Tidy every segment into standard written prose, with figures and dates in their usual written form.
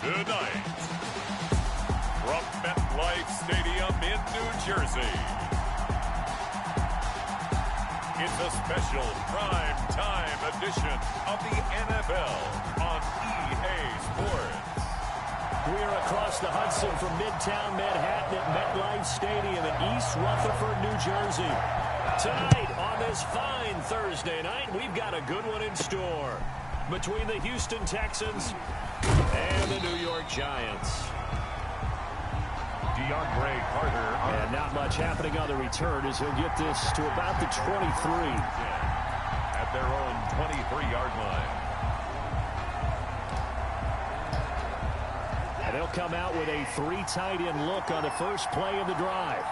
Tonight, from MetLife Stadium in New Jersey, it's a special prime time edition of the NFL on EA Sports. We are across the Hudson from Midtown Manhattan at MetLife Stadium in East Rutherford, New Jersey. Tonight, on this fine Thursday night, we've got a good one in store between the Houston Texans and the New York Giants. DeAndre Carter. And not much happening on the return as he'll get this to about the 23. At their own 23-yard line. And they'll come out with a 3 tight end look on the first play of the drive.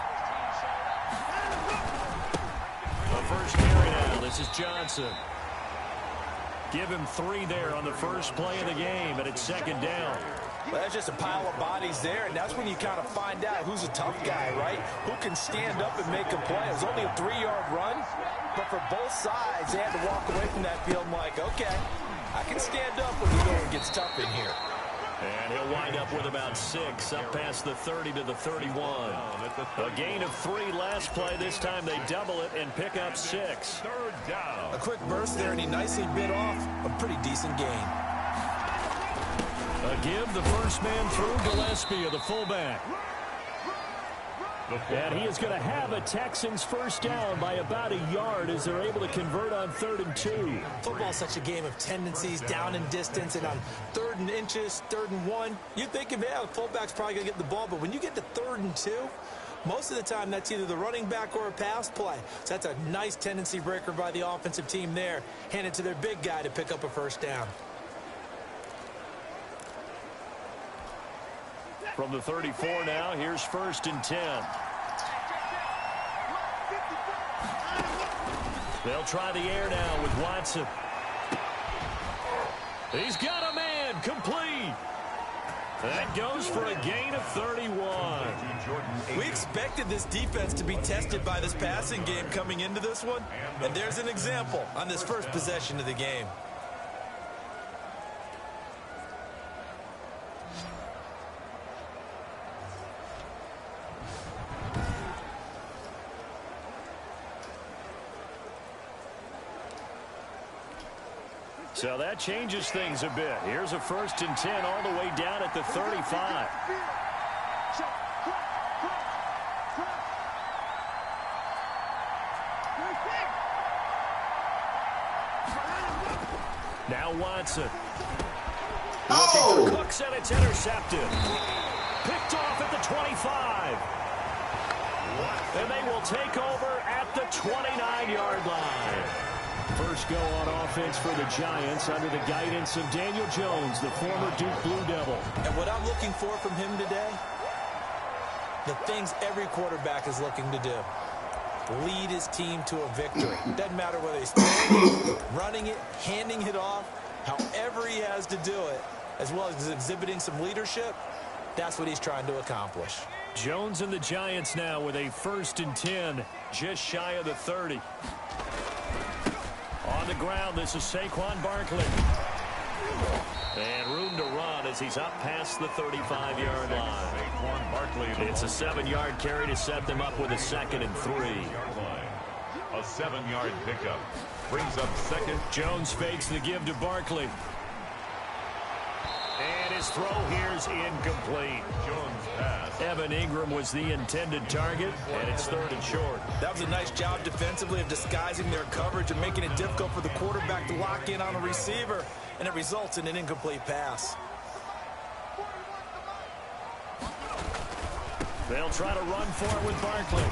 The first carry now. This is Johnson. Give him 3 there on the first play of the game, and it's second down. Well, that's just a pile of bodies there, and that's when you kind of find out who's a tough guy, right? Who can stand up and make a play. It was only a 3-yard run, but for both sides, they had to walk away from that field like, okay, I can stand up when the going gets tough in here. And he'll wind up with about 6, up past the 30 to the 31. A gain of 3 last play. This time they double it and pick up 6. Third down. A quick burst there, and he nicely bit off a pretty decent gain. A give, the first man through, Gillespie of the fullback. And he is going to have a Texans first down by about a yard as they're able to convert on 3rd and 2. Football's such a game of tendencies, down in distance, and on 3rd and inches, 3rd and 1, you think, yeah, the fullback's probably going to get the ball, but when you get to 3rd and 2, most of the time that's either the running back or a pass play. So that's a nice tendency breaker by the offensive team there. Hand it to their big guy to pick up a first down. From the 34 now, here's 1st and 10. They'll try the air now with Watson. He's got a man, complete. That goes for a gain of 31. We expected this defense to be tested by this passing game coming into this one, and there's an example on this first possession of the game. So that changes things a bit. Here's a 1st and 10 all the way down at the 35. Now Watson. Looking for Cooks, and it's intercepted. Picked off at the 25. And they will take over at the 29-yard line. First go on offense for the Giants under the guidance of Daniel Jones, the former Duke Blue Devil. And what I'm looking for from him today, the things every quarterback is looking to do. Lead his team to a victory. Doesn't matter whether he's throwing it, running it, handing it off, however he has to do it, as well as exhibiting some leadership, that's what he's trying to accomplish. Jones and the Giants now with a 1st and 10, just shy of the 30. On the ground, this is Saquon Barkley. And room to run as he's up past the 35-yard line. Saquon Barkley. It's a 7-yard carry to set them up with a 2nd and 3. A 7-yard pickup brings up 2nd. Jones fakes the give to Barkley. And his throw here's incomplete. Jones pass. Evan Ingram was the intended target, and it's 3rd and short. That was a nice job defensively of disguising their coverage and making it difficult for the quarterback to lock in on a receiver, and it results in an incomplete pass. They'll try to run for it with Barkley.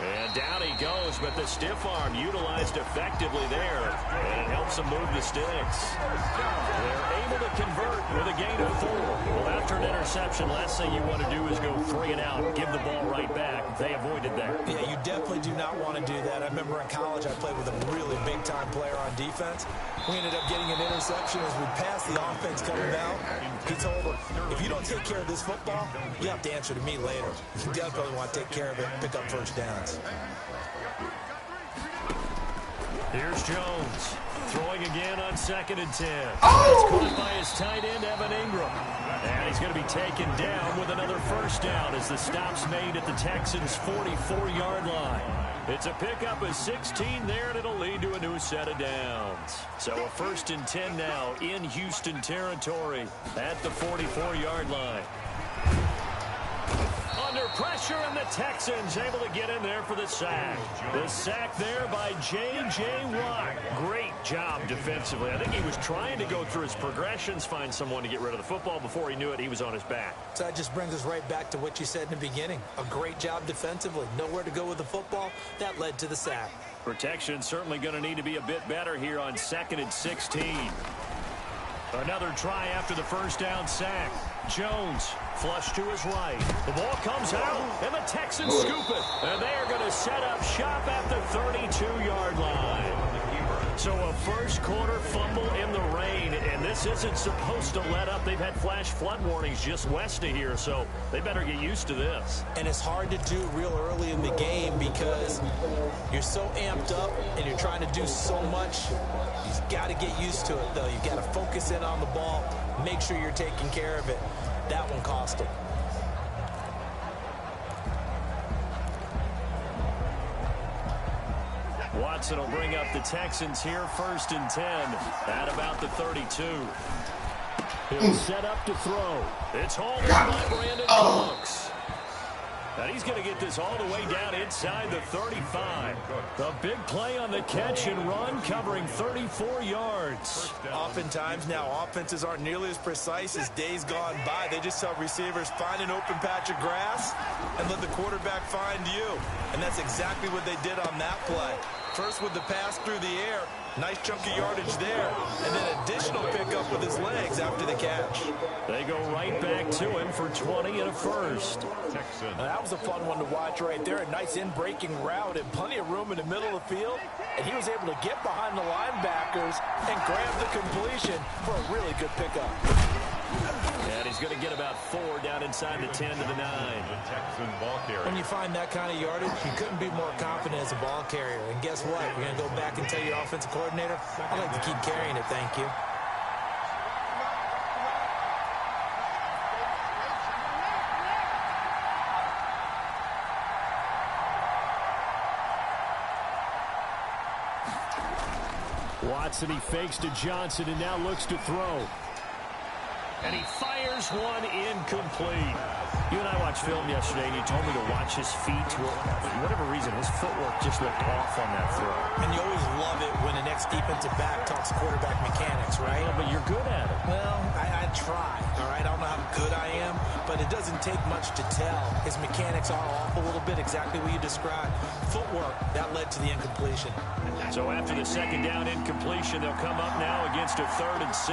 And down he goes, but the stiff arm utilized effectively there, and it helps them move the sticks. They're able to convert with a gain of 4. Well, after an interception, last thing you want to do is go 3 and out and give the ball right back. They avoided that. Yeah, you definitely do not want to do that. I remember in college I played with a really big-time player on defense. We ended up getting an interception as we passed the offense coming down. He told him, if you don't take care of this football, you have to answer to me later. You definitely want to take care of it and pick up first downs. Here's Jones. Throwing again on 2nd and 10. It's caught by his tight end, Evan Ingram. And he's going to be taken down with another first down as the stop's made at the Texans' 44-yard line. It's a pickup of 16 there, and it'll lead to a new set of downs. So a 1st and 10 now in Houston territory at the 44-yard line. Under pressure, and the Texans able to get in there for the sack. The sack there by J.J. Watt. Great job defensively. I think he was trying to go through his progressions, find someone to get rid of the football. Before he knew it, he was on his back. So that just brings us right back to what you said in the beginning. A great job defensively. Nowhere to go with the football. That led to the sack. Protection certainly going to need to be a bit better here on 2nd and 16. Another try after the first down sack. Jones flush to his right. The ball comes out, and the Texans scoop it. And they are going to set up shop at the 32-yard line. So a first quarter fumble in the rain, and this isn't supposed to let up. They've had flash flood warnings just west of here, so they better get used to this. And it's hard to do real early in the game because you're so amped up and you're trying to do so much. You've got to get used to it, though. You've got to focus in on the ball, make sure you're taking care of it. That one cost him. Watson will bring up the Texans here, 1st and 10 at about the 32. He'll set up to throw. It's hauled by Brandon Cooks. And he's going to get this all the way down inside the 35. A big play on the catch and run, covering 34 yards. Oftentimes now, offenses aren't nearly as precise as days gone by. They just tell receivers, find an open patch of grass and let the quarterback find you. And that's exactly what they did on that play. First with the pass through the air. Nice chunk of yardage there. And then additional pickup with his legs after the catch. They go right back to him for 20 and a first. Now, that was a fun one to watch right there. A nice in-breaking route and plenty of room in the middle of the field. And he was able to get behind the linebackers and grab the completion for a really good pickup. And he's going to get about 4 down inside the 10 to the 9. When you find that kind of yardage, you couldn't be more confident as a ball carrier. And guess what? We're going to go back and tell your offensive coordinator, I'd like to keep carrying it, thank you. Watson, he fakes to Johnson and now looks to throw. And he fires one incomplete. You and I watched film yesterday, and you told me to watch his feet. Well, for whatever reason, his footwork just looked off on that throw. And you always love it when the next defensive back talks quarterback mechanics, right? Yeah, but you're good at it. Well, I try, all right? I don't know how good I am, but it doesn't take much to tell. His mechanics are off a little bit, exactly what you described. Footwork, that led to the incompletion. So after the second down incompletion, they'll come up now against a 3rd and 6.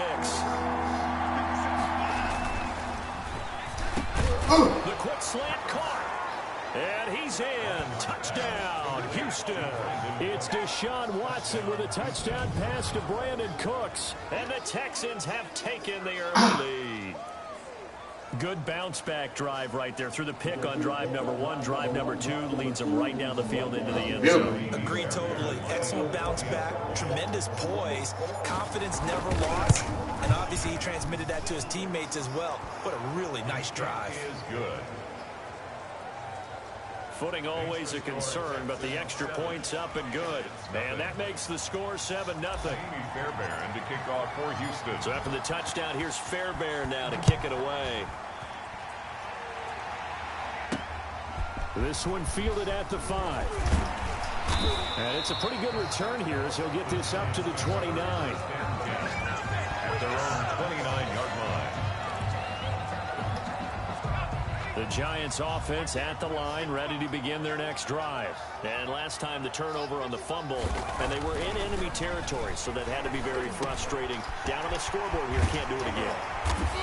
The quick slant caught. And he's in. Touchdown, Houston. It's Deshaun Watson with a touchdown pass to Brandon Cooks. And the Texans have taken the early lead. Good bounce-back drive right there through the pick on drive number 1. Drive number 2 leads them right down the field into the end zone. Agreed totally. Excellent bounce-back, tremendous poise, confidence never lost, and obviously he transmitted that to his teammates as well. What a really nice drive. Good. Footing always a concern, but the extra point's up and good. And that makes the score 7-0. Fairbairn to kick off for Houston. So after the touchdown, here's Fairbairn now to kick it away. This one fielded at the 5. And it's a pretty good return here as he'll get this up to the 29. At their own 29-yard line. The Giants offense at the line, ready to begin their next drive. And last time the turnover on the fumble, and they were in enemy territory, so that had to be very frustrating. Down on the scoreboard here, can't do it again.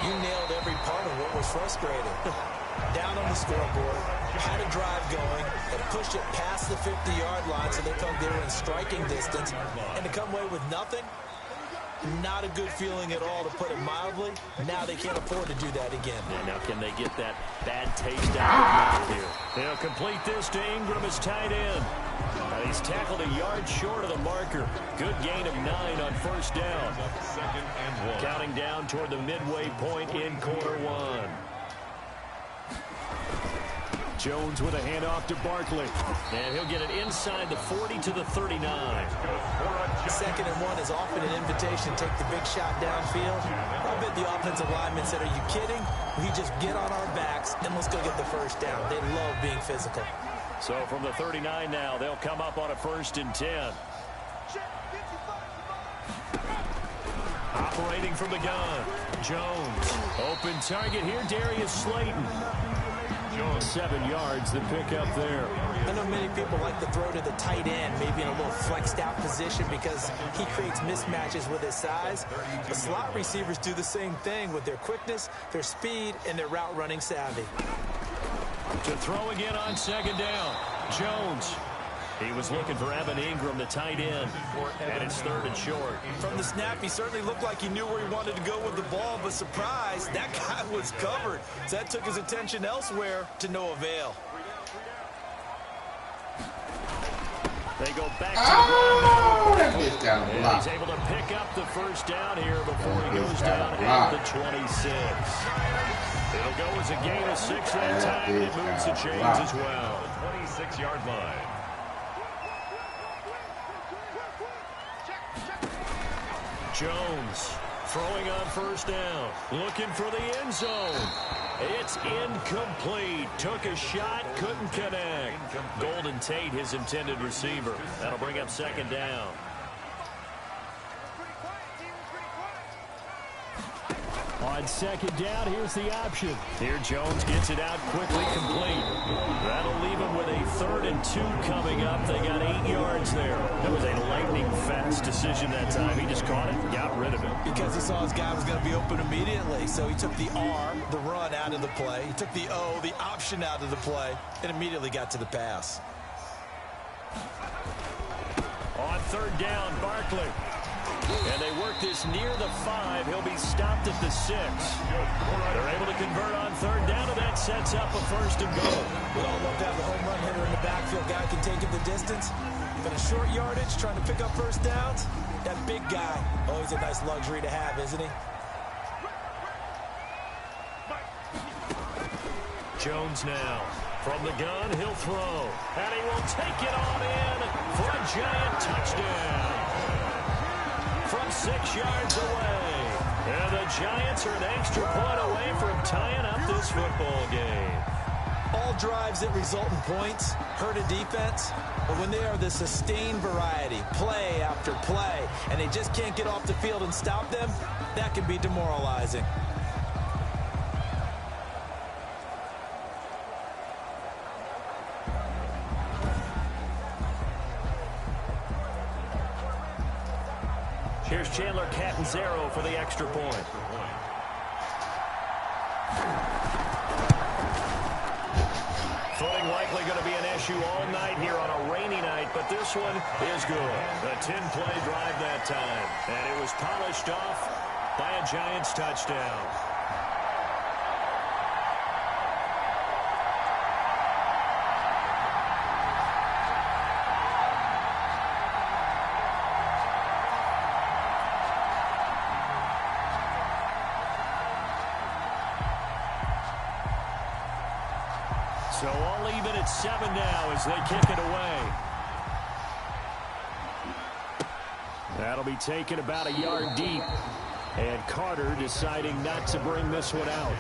You nailed every part of what was frustrating. Down on the scoreboard, had a drive going, and pushed it past the 50-yard line so they felt they were in striking distance, and to come away with nothing, not a good feeling at all, to put it mildly. Now they can't afford to do that again. And now can they get that bad taste out of their mouth here? They'll complete this to Ingram as tight end. He's tackled a yard short of the marker. Good gain of 9 on first down. Second and 1. Counting down toward the midway point in quarter 1. Jones with a handoff to Barkley. And he'll get it inside the 40 to the 39. Second and 1 is often an invitation to take the big shot downfield. I bet the offensive lineman said, are you kidding? We just get on our backs and let's go get the first down. They love being physical. So from the 39 now, they'll come up on a 1st and 10. Operating from the gun. Jones. Open target here, Darius Slayton. 7 yards, the pickup there. I know many people like to throw to the tight end, maybe in a little flexed out position because he creates mismatches with his size. The slot receivers do the same thing with their quickness, their speed, and their route running savvy. To throw again on 2nd down. Jones. He was looking for Evan Ingram, the tight end, and it's 3rd and short. From the snap, he certainly looked like he knew where he wanted to go with the ball, but surprise, that guy was covered. So that took his attention elsewhere to no avail. They go back to the that gets down the block. He's able to pick up the first down here before he goes down at the 26. It'll go as a gain of 6 that time, and it moves the chains as well. 26-yard line. Jones throwing on 1st down, looking for the end zone. It's incomplete. Took a shot, couldn't connect. Golden Tate, his intended receiver. That'll bring up 2nd down. On 2nd down, here's the option. Here Jones gets it out quickly, complete. That'll leave him with a 3rd and 2 coming up. They got 8 yards there. That was a lightning-fast decision that time. He just caught it and got rid of it. Because he saw his guy was going to be open immediately. So he took the R, the run, out of the play. He took the O, the option, out of the play, and immediately got to the pass. On 3rd down, Barkley. And they work this near the 5. He'll be stopped at the 6. They're able to convert on 3rd down, and that sets up a 1st and goal. We all love to have the home run hitter in the backfield. Guy can take it the distance. But a short yardage, trying to pick up 1st downs, that big guy, always a nice luxury to have, isn't he? Jones now. From the gun, he'll throw. And he will take it on in for a giant touchdown. From 6 yards away. And the Giants are an extra point away from tying up this football game. All drives that result in points hurt a defense, but when they are the sustained variety, play after play, and they just can't get off the field and stop them, that can be demoralizing. Here's Chandler Catanzaro for the extra point. Footing likely going to be an issue all night here on a rainy night, but this one is good. A 10-play drive that time, and it was polished off by a Giants touchdown. So all even at 7 now as they kick it away. That'll be taken about a yard deep. And Carter deciding not to bring this one out.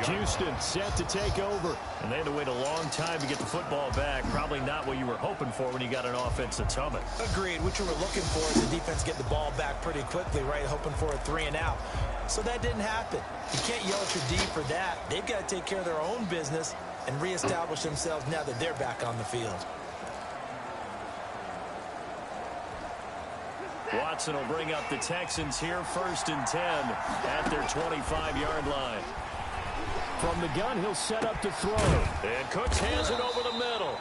Houston set to take over. And they had to wait a long time to get the football back. Probably not what you were hoping for when you got an offense that's humming. Agreed. What you were looking for is the defense get the ball back pretty quickly, right? Hoping for a 3 and out. So that didn't happen. You can't yell at your D for that. They've got to take care of their own business and reestablish themselves now that they're back on the field. Watson will bring up the Texans here, 1st and 10 at their 25-yard line. From the gun, he'll set up to throw. And Cooks hands it over the middle.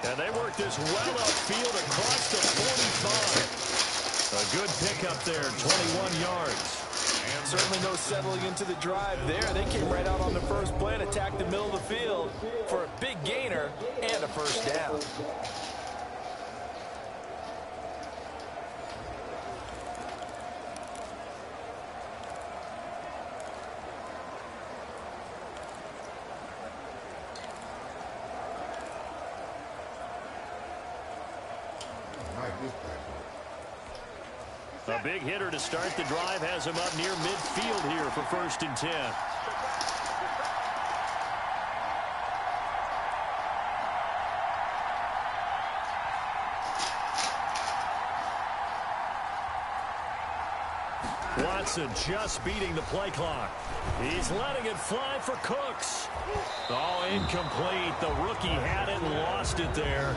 And they work this well upfield across the 45. A good pickup there, 21 yards. Certainly no settling into the drive there. They came right out on the first play and attacked the middle of the field for a big gainer and a first down. A big hitter to start the drive has him up near midfield here for 1st and 10. Watson just beating the play clock. He's letting it fly for Cooks. Oh, incomplete. The rookie had it and lost it there.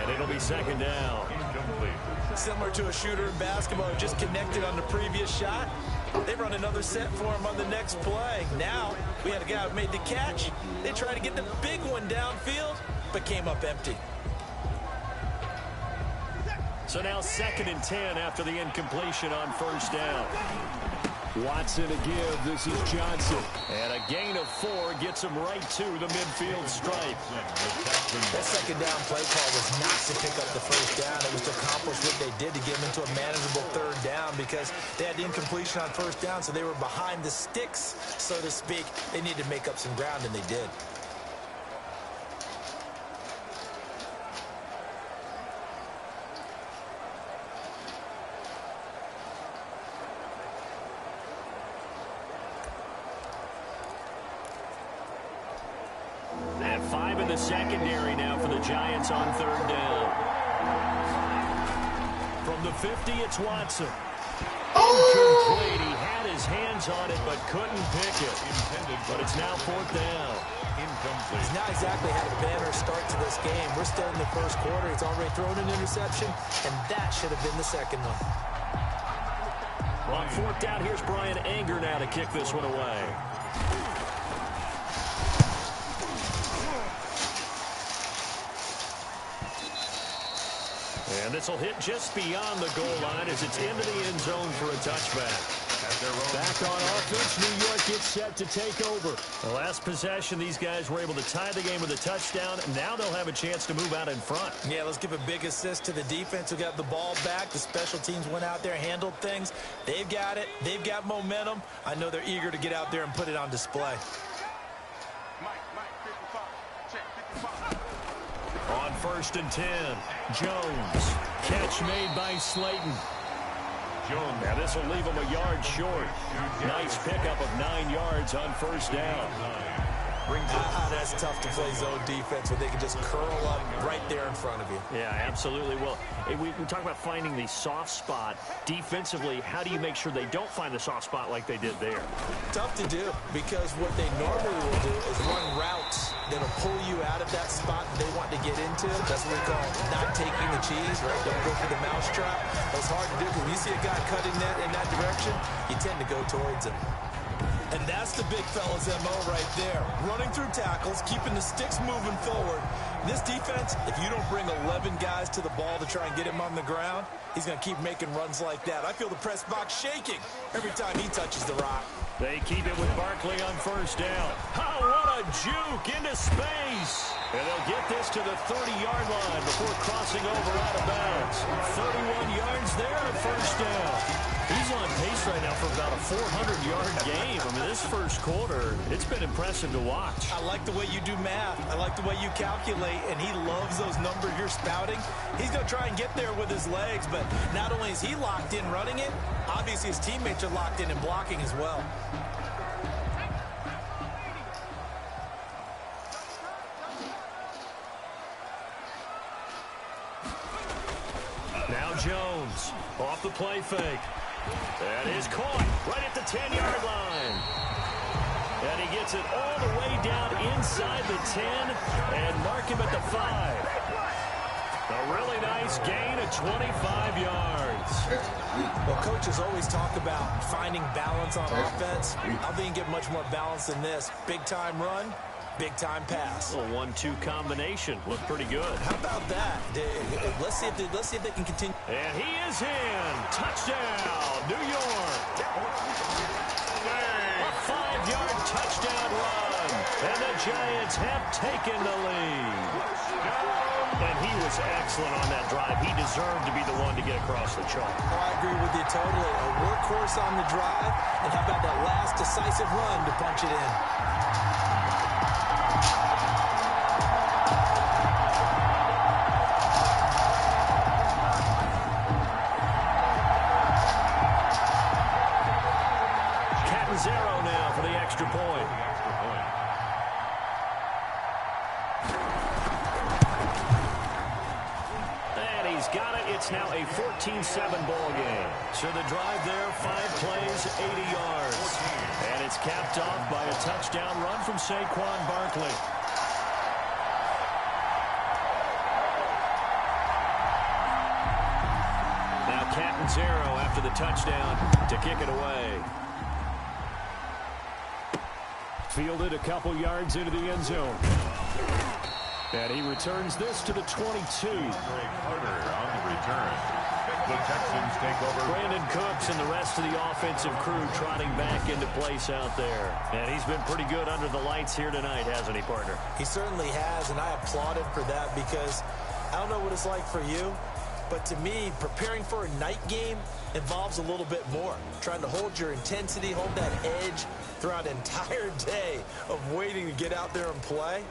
And it'll be 2nd down. Similar to a shooter in basketball who just connected on the previous shot. They run another set for him on the next play. Now, we had a guy who made the catch. They tried to get the big one downfield, but came up empty. So now 2nd and 10 after the incompletion on 1st down. Watson to give. This is Johnson. And a gain of 4 gets him right to the midfield stripe. That 2nd down play call was not to pick up the 1st down. It was to accomplish what they did to get them into a manageable 3rd down because they had the incompletion on 1st down, so they were behind the sticks, so to speak. They needed to make up some ground, and they did. And 5 in the secondary now for the Giants on 3rd down. From the 50, it's Watson. Incomplete. He had his hands on it but couldn't pick it. But it's now 4th down. He's not exactly had a banner start to this game. We're still in the 1st quarter. He's already thrown an interception, and that should have been the 2nd one. Well, on 4th down, here's Brian Anger now to kick this one away. And this will hit just beyond the goal line as it's into the end zone for a touchback. Back on offense, New York gets set to take over. The last possession, these guys were able to tie the game with a touchdown. Now they'll have a chance to move out in front. Yeah, let's give a big assist to the defense who got the ball back. The special teams went out there, handled things. They've got it. They've got momentum. I know they're eager to get out there and put it on display. On 1st and 10, Jones. Catch made by Slayton. Jones. Now this will leave him a yard short. Nice pickup of 9 yards on 1st down. That's tough to play zone defense when they can just curl up right there in front of you. Yeah, absolutely. Well, we talk about finding the soft spot. Defensively, how do you make sure they don't find the soft spot like they did there? Tough to do because what they normally will do is run routes that'll pull you out of that spot they want to get into. That's what we call not taking the cheese, right? Don't go for the mousetrap. That's hard to do because when you see a guy cutting that in that direction, you tend to go towards him. And that's the big fella's MO right there. Running through tackles, keeping the sticks moving forward. This defense, if you don't bring 11 guys to the ball to try and get him on the ground, he's going to keep making runs like that. I feel the press box shaking every time he touches the rock. They keep it with Barkley on 1st down. Oh, what a juke into space. And they'll get this to the 30-yard line before crossing over out of bounds. 31 yards there to 1st down. He's on pace right now for about a 400-yard game. I mean, this 1st quarter, it's been impressive to watch. I like the way you do math. I like the way you calculate, and he loves those numbers you're spouting. He's going to try and get there with his legs, but not only is he locked in running it, obviously his teammates are locked in and blocking as well. Now Jones off the play fake. That is caught right at the 10-yard line. And he gets it all the way down inside the 10 and mark him at the 5. A really nice gain of 25 yards. Well, coaches always talk about finding balance on offense. I don't think you get much more balance than this. Big-time run, big-time pass. A 1-2 combination. Looked pretty good. How about that? Let's see if they can continue. And he is in. Touchdown, New York. away. A 5-yard touchdown run. And the Giants have taken the lead. And he was excellent on that drive. He deserved to be the one to get across the chalk. Oh, I agree with you totally. A workhorse on the drive. And how about that last decisive run to punch it in? Zero now for the extra point. And he's got it. It's now a 14-7 ball game. So the drive there, 5 plays, 80 yards. And it's capped off by a touchdown run from Saquon Barkley. Now Catanzaro after the touchdown to kick it away. Fielded a couple yards into the end zone. And he returns this to the 22. Greg Carter on the return. The Texans take over. Brandon Cooks and the rest of the offensive crew trotting back into place out there. And he's been pretty good under the lights here tonight, hasn't he, partner? He certainly has, and I applaud him for that because I don't know what it's like for you, but to me, preparing for a night game involves a little bit more. Trying to hold your intensity, hold that edge throughout an entire day of waiting to get out there and play.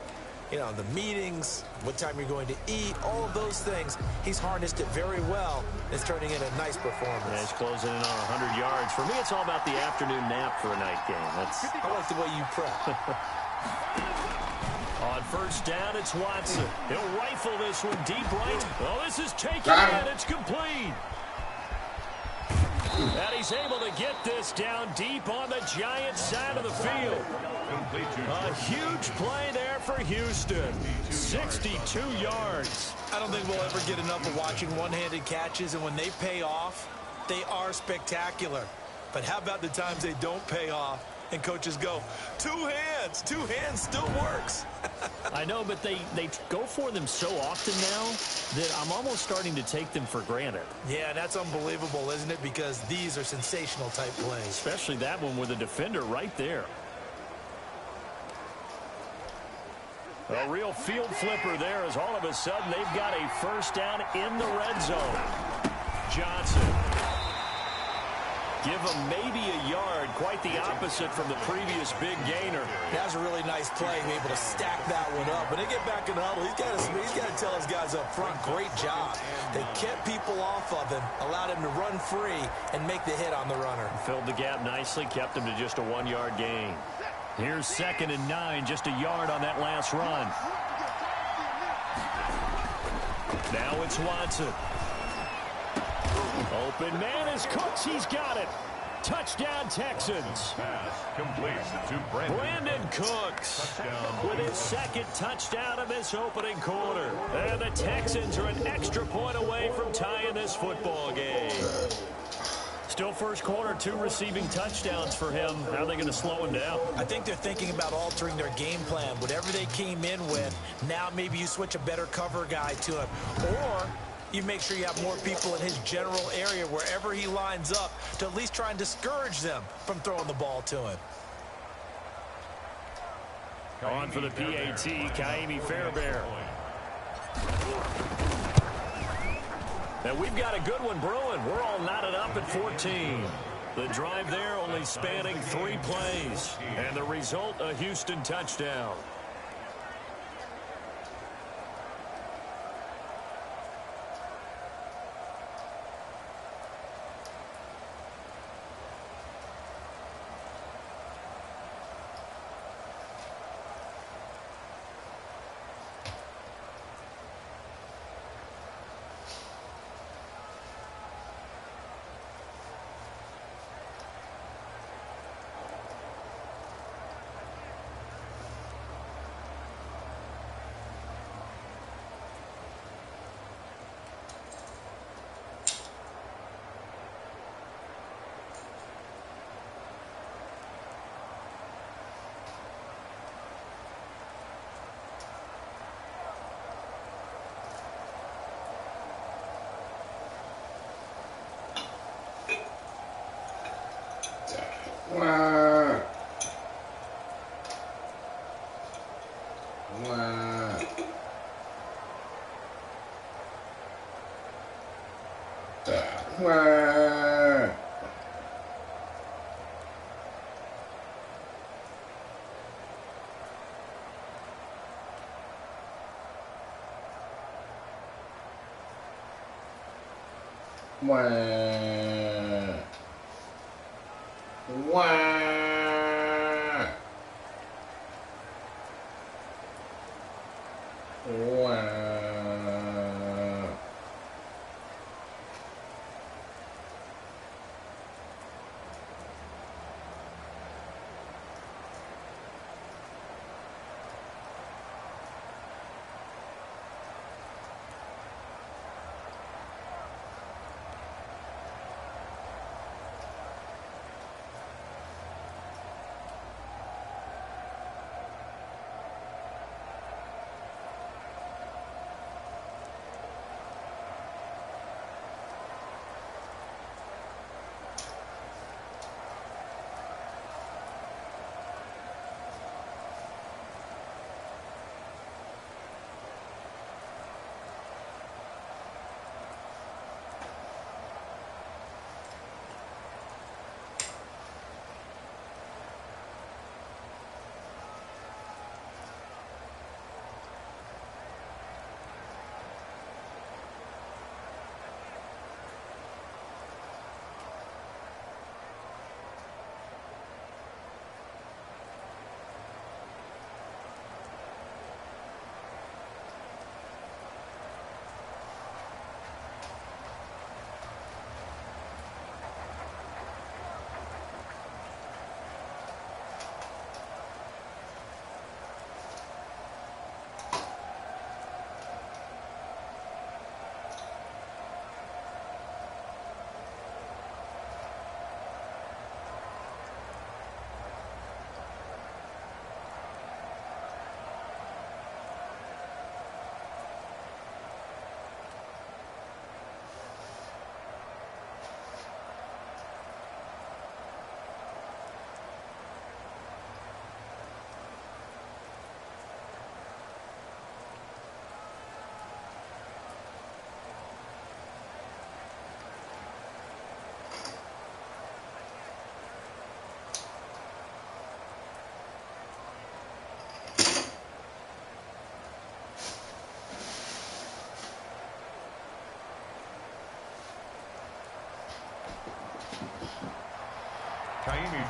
You know, the meetings, what time you're going to eat, all of those things. He's harnessed it very well. It's turning in a nice performance. Yeah, he's closing in on 100 yards. For me, it's all about the afternoon nap for a night game. I like the way you prep. On first down, it's Watson. He'll rifle this one deep right. Well, this is taken in. It's complete. And he's able to get this down deep on the Giants side of the field. A huge play there for Houston. 62 yards. I don't think we'll ever get enough of watching one-handed catches, and when they pay off, they are spectacular. But how about the times they don't pay off? And coaches go, two hands still works. I know, but they go for them so often now that I'm almost starting to take them for granted. Yeah, that's unbelievable, isn't it? Because these are sensational type plays. Especially that one with the defender right there. A real field flipper there as all of a sudden they've got a first down in the red zone. Johnson. Give him maybe a yard, quite the opposite from the previous big gainer. That was a really nice play, be able to stack that one up. When they get back in the huddle, he's got to tell his guys up front, great job. They kept people off of him, allowed him to run free and make the hit on the runner. Filled the gap nicely, kept him to just a 1-yard gain. Here's 2nd and 9, just a yard on that last run. Now it's Watson. Open man is Cooks. He's got it. Touchdown, Texans. Pass complete to Brandon Cooks with his 2nd touchdown of this opening quarter. And the Texans are an extra point away from tying this football game. Still first quarter, 2 receiving touchdowns for him. How are they going to slow him down? I think they're thinking about altering their game plan. Whatever they came in with, now maybe you switch a better cover guy to him. Or you make sure you have more people in his general area wherever he lines up to at least try and discourage them from throwing the ball to him. On for the PAT, Kaimi Fairbairn. And we've got a good one brewing. We're all knotted up at 14. The drive there only spanning 3 plays. And the result, a Houston touchdown.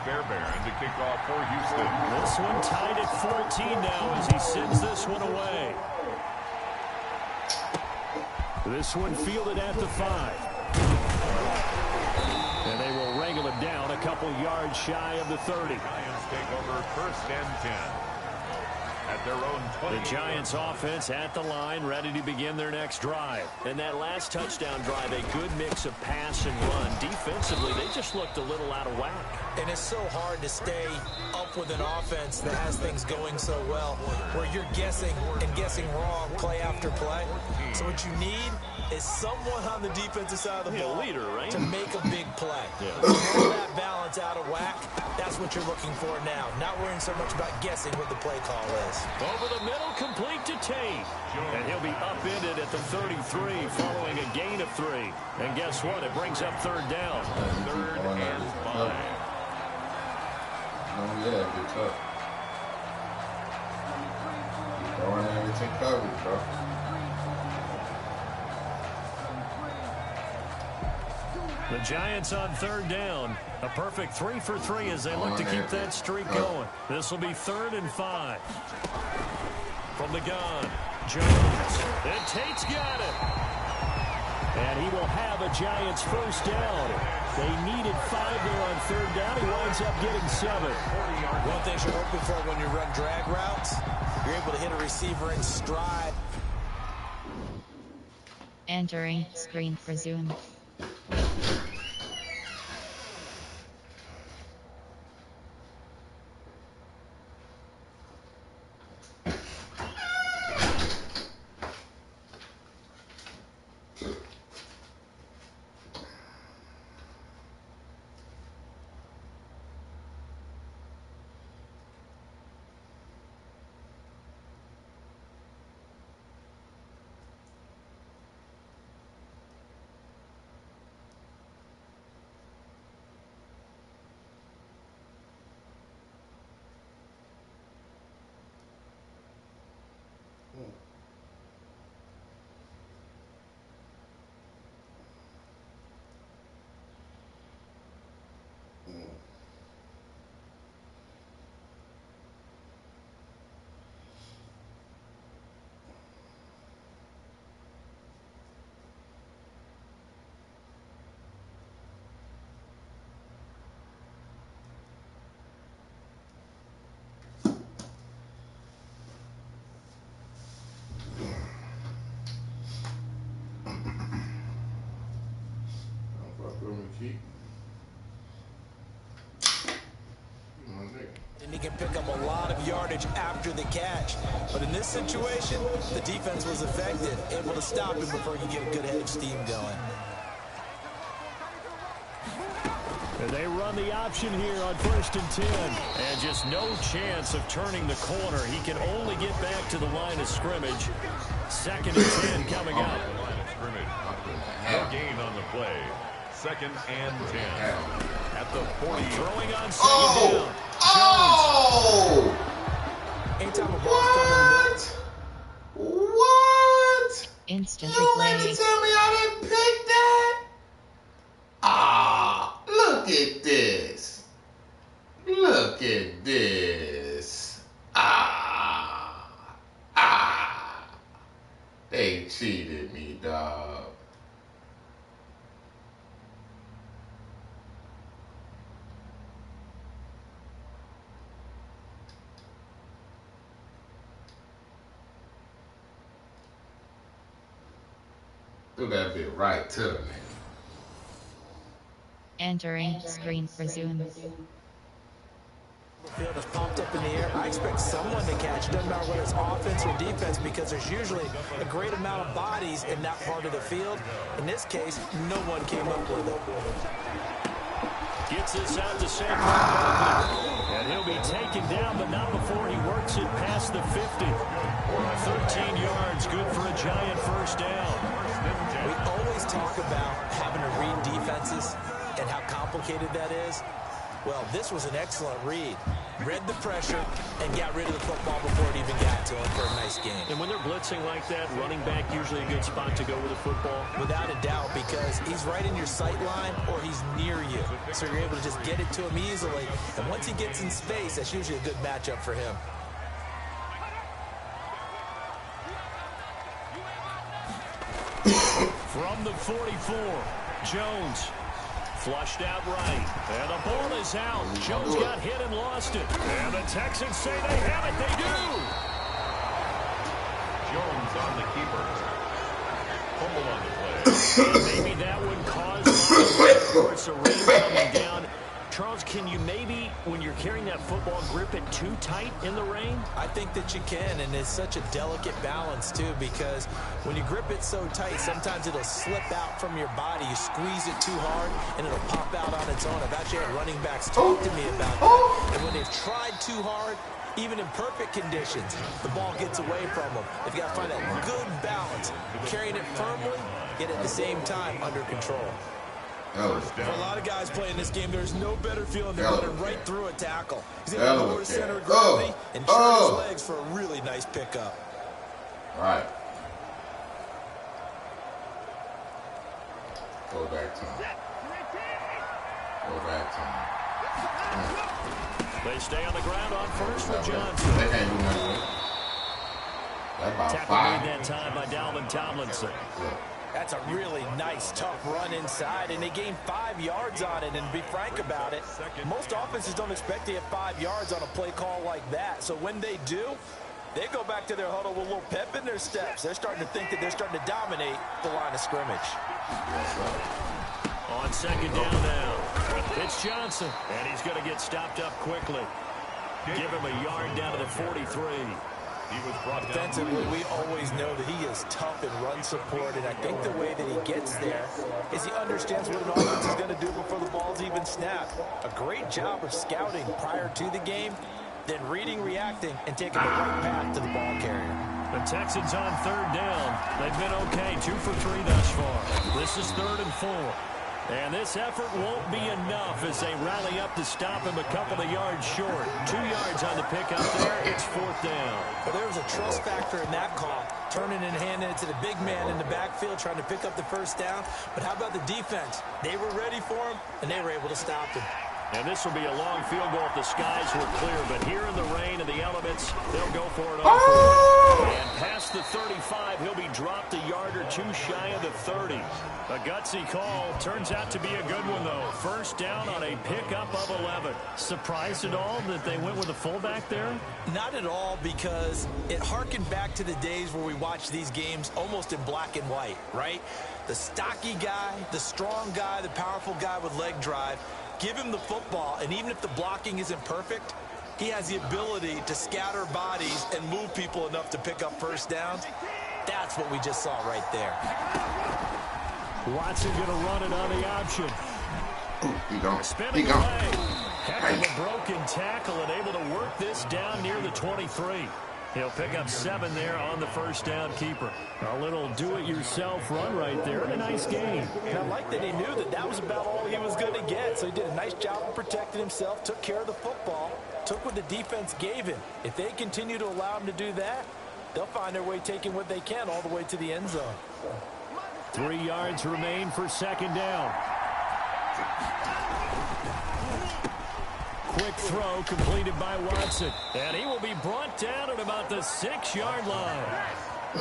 Fairbairn to kick off for Houston. This one tied at 14 now as he sends this one away. This one fielded at the 5. And they will wrangle him down a couple yards shy of the 30. Giants take over 1st and 10. At their own 20. The Giants offense at the line, ready to begin their next drive. And that last touchdown drive, a good mix of pass and run. Defensively, they just looked a little out of whack. And it's so hard to stay up with an offense that has things going so well, where you're guessing and guessing wrong play after play. So what you need is someone on the defensive side of the ball, leader, right? to make a big play. Yeah. All that balance out of whack, that's what you're looking for now. Not worrying so much about guessing what the play call is. Over the middle, complete to Tate. And he'll be upended at the 33 following a gain of 3. And guess what? It brings up 3rd down. 3rd and 5. Oh, yeah, good tough. Keep throwing everything covered, bro. The Giants on 3rd down. A perfect 3 for 3 as they look to keep that streak going. This will be 3rd and 5. From the gun, Jones. And Tate's got it. And he will have a Giants 1st down. They needed 5 there on 3rd down. He winds up getting 7. One thing you're hoping for when you run drag routes, you're able to hit a receiver in stride. Entering screen resume. feet. And he can pick up a lot of yardage after the catch. But in this situation, the defense was effective, able to stop him before he could get a good head of steam going. And they run the option here on 1st and 10. And just no chance of turning the corner. He can only get back to the line of scrimmage. 2nd and 10 coming up. Line of scrimmage. No gain on the play. 2nd and 10. At the 40. Throwing on 2nd down. Oh! Anytime a ball's What? Instant You mean to replay. tell me I didn't pick that? Ah, look at this. Look at this. They cheated me, dog. Do that bit right to me. Entering screen resume. The field is pumped up in the air. I expect someone to catch. Doesn't matter whether it's offense or defense, because there's usually a great amount of bodies in that part of the field. In this case, no one came up with it. Gets this out to Saquon. And he'll be taken down, but not before he works it past the 50. 13 yards, good for a giant first down. We always talk about having to read defenses and how complicated that is. Well, this was an excellent read. Read the pressure and got rid of the football before it even got to him for a nice game. And when they're blitzing like that, running back usually a good spot to go with the football. Without a doubt, because he's right in your sight line or he's near you. So you're able to just get it to him easily. And once he gets in space, that's usually a good matchup for him. From the 44, Jones. Flushed out right. And the ball is out. Jones got hit and lost it. And the Texans say they have it. They do. Jones on the keeper. Fumble on the play. Maybe that would cause of course a rain coming down. Charles, can you maybe, when you're carrying that football, grip it too tight in the rain? I think that you can, and it's such a delicate balance, too, because when you grip it so tight, sometimes it'll slip out from your body. You squeeze it too hard, and it'll pop out on its own. I've actually had running backs talk to me about that. And when they've tried too hard, even in perfect conditions, the ball gets away from them. They've got to find that good balance, carrying it firmly, yet at the same time under control. For a lot of guys playing this game, there's no better feeling than running right through a tackle. He's going to lower his center of gravity and turn his legs for a really nice pickup. All right. Go back to him. Go back to him. They stay on the ground on first for Johnson. They can't do nothing. That's about Tackle 5. made that time by Dalvin Tomlinson. That's a really nice, tough run inside, and they gained 5 yards on it. And to be frank about it, most offenses don't expect to get 5 yards on a play call like that. So when they do, they go back to their huddle with a little pep in their steps. They're starting to think that they're starting to dominate the line of scrimmage. On 2nd down now, it's Johnson, and he's going to get stopped up quickly. Give him a yard down to the 43. He was brought down. Defensively, we always know that he is tough in run support, and I think the way that he gets there is he understands what an offense is going to do before the ball's even snapped. A great job of scouting prior to the game, then reading, reacting, and taking the right path to the ball carrier. The Texans on 3rd down. They've been okay, 2 for 3 thus far. This is 3rd and 4. And this effort won't be enough as they rally up to stop him a couple of yards short. 2 yards on the pickup there. It's 4th down. But there was a trust factor in that call, turning and handing it to the big man in the backfield, trying to pick up the first down. But how about the defense? They were ready for him, and they were able to stop him. And this will be a long field goal if the skies were clear. But here in the rain and the elements, they'll go for it on fourth. And past the 35, he'll be dropped a yard or two shy of the 30. A gutsy call. Turns out to be a good one, though. First down on a pickup of 11. Surprised at all that they went with a fullback there? Not at all, because it harkened back to the days where we watched these games almost in black and white, right? The stocky guy, the strong guy, the powerful guy with leg drive. Give him the football, and even if the blocking isn't perfect, he has the ability to scatter bodies and move people enough to pick up first downs. That's what we just saw right there. Watson going to run it on the option. He gone. Spinning away. Heck of a broken tackle and able to work this down near the 23. He'll pick up 7 there on the first down keeper. A little do-it-yourself run right there. A nice game. And I like that he knew that that was about all he was going to get. So he did a nice job of protecting himself, took care of the football, took what the defense gave him. If they continue to allow him to do that, they'll find their way taking what they can all the way to the end zone. 3 yards remain for second down. Quick throw completed by Watson. And he will be brought down at about the 6-yard line.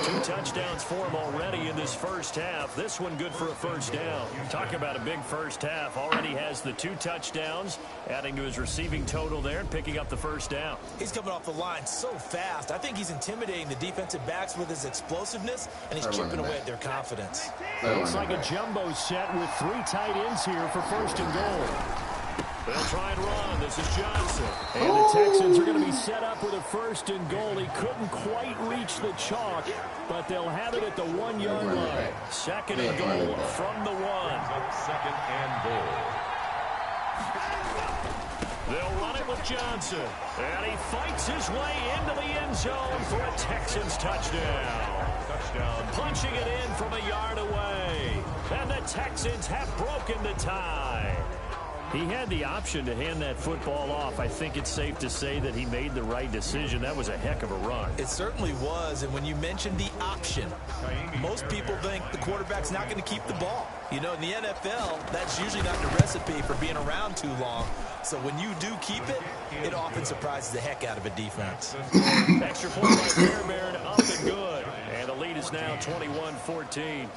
2 touchdowns for him already in this first half. This one good for a first down. Talk about a big first half. Already has the 2 touchdowns, adding to his receiving total there and picking up the first down. He's coming off the line so fast. I think he's intimidating the defensive backs with his explosiveness, and he's chipping away at their confidence. Looks like a jumbo set with 3 tight ends here for first and goal. They'll try and run. This is Johnson. And the Texans are going to be set up with a first and goal. He couldn't quite reach the chalk, but they'll have it at the 1-yard line. Second and goal from the 1. Second and goal. They'll run it with Johnson. And he fights his way into the end zone for a Texans touchdown. Punching it in from a yard away. And the Texans have broken the tie. He had the option to hand that football off. I think it's safe to say that he made the right decision. That was a heck of a run. It certainly was, and when you mentioned the option, most people think the quarterback's not going to keep the ball. You know, in the NFL, that's usually not the recipe for being around too long. So when you do keep it, it often surprises the heck out of a defense. Extra point by Fairbairn, up and good. And the lead is now 21-14.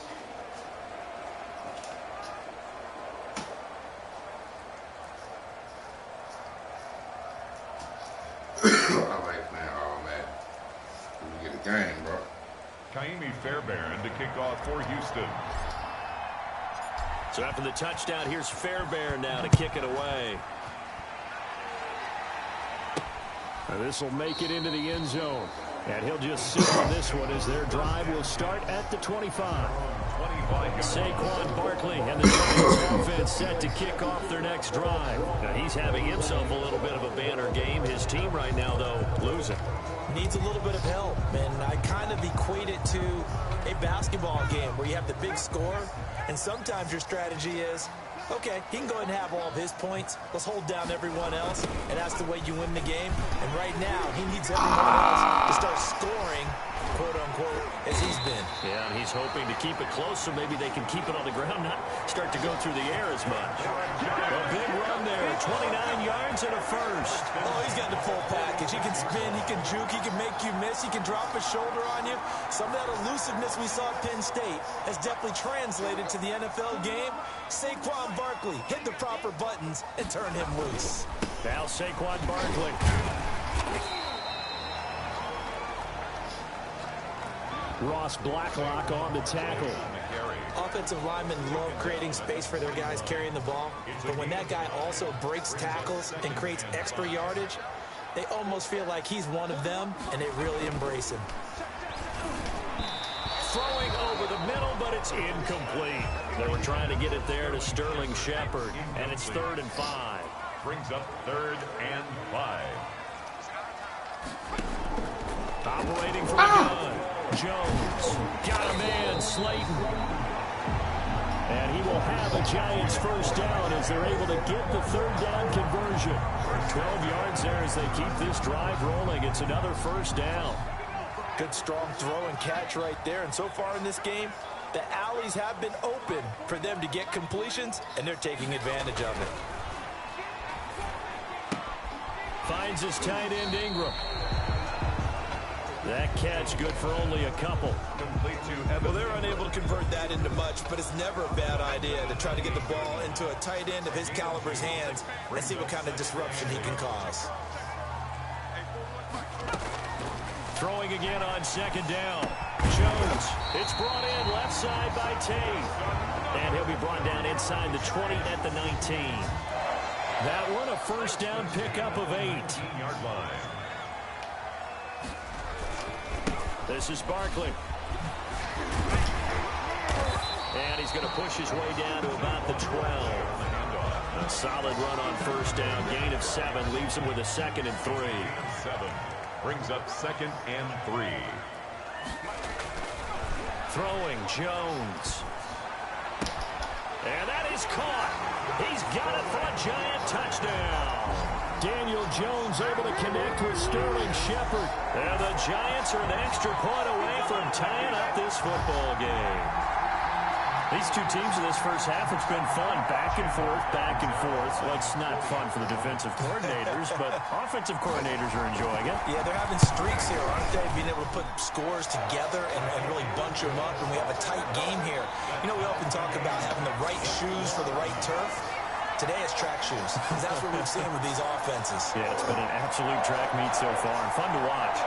I like playing all that. We get a game, bro. Kaimi Fairbairn to kick off for Houston. So after the touchdown, here's Fairbairn now to kick it away. This will make it into the end zone. And he'll just sit on this one as their drive will start at the 25. Saquon Barkley and the Giants offense set to kick off their next drive. Now he's having himself a little bit of a banner game. His team right now, though, losing. Needs a little bit of help, and I kind of equate it to a basketball game where you have the big score, and sometimes your strategy is, okay, he can go ahead and have all of his points. Let's hold down everyone else, and that's the way you win the game. And right now, he needs everyone else to start scoring, quote-unquote, as he's been. Yeah, and he's hoping to keep it close so maybe they can keep it on the ground, not start to go through the air as much. A big run there, 29 yards and a first. Oh, he's got the full package. He can spin, he can juke, he can make you miss, he can drop a shoulder on you. Some of that elusiveness we saw at Penn State has definitely translated to the NFL game. Saquon Barkley hit the proper buttons and turn him loose. Now Saquon Barkley. Ross Blacklock on the tackle. Offensive linemen love creating space for their guys carrying the ball, but when that guy also breaks tackles and creates extra yardage, they almost feel like he's one of them, and they really embrace him. Throwing over the middle, but it's incomplete. They were trying to get it there to Sterling Shepard, and it's 3rd and 5. Brings up 3rd and 5. Operating from the gun. Jones got a man, Slayton. And he will have a Giants first down as they're able to get the 3rd down conversion. 12 yards there as they keep this drive rolling. It's another first down. Good strong throw and catch right there. And so far in this game, the alleys have been open for them to get completions, and they're taking advantage of it. Finds his tight end, Ingram. That catch good for only a couple. Well, they're unable to convert that into much, but it's never a bad idea to try to get the ball into a tight end of his caliber's hands and see what kind of disruption he can cause. Throwing again on second down. Jones. It's brought in left side by Tate. And he'll be brought down inside the 20 at the 19. That one a first down pickup of 8. This is Barkley. And he's going to push his way down to about the 12. A solid run on first down. Gain of 7 leaves him with a 2nd and 3. 7 brings up 2nd and 3. Throwing Jones. And that is caught. He's got it for a giant touchdown. Daniel Jones able to connect with Sterling Shepard. And the Giants are an extra point away from tying up this football game. These two teams in this first half, it's been fun. Back and forth, back and forth. Well, it's not fun for the defensive coordinators, but offensive coordinators are enjoying it. Yeah, they're having streaks here, aren't they? Being able to put scores together and really bunch them up, and we have a tight game here. You know, we often talk about having the right shoes for the right turf. Today it's track shoes. That's what we've seen with these offenses. Yeah, it's been an absolute track meet so far, and fun to watch.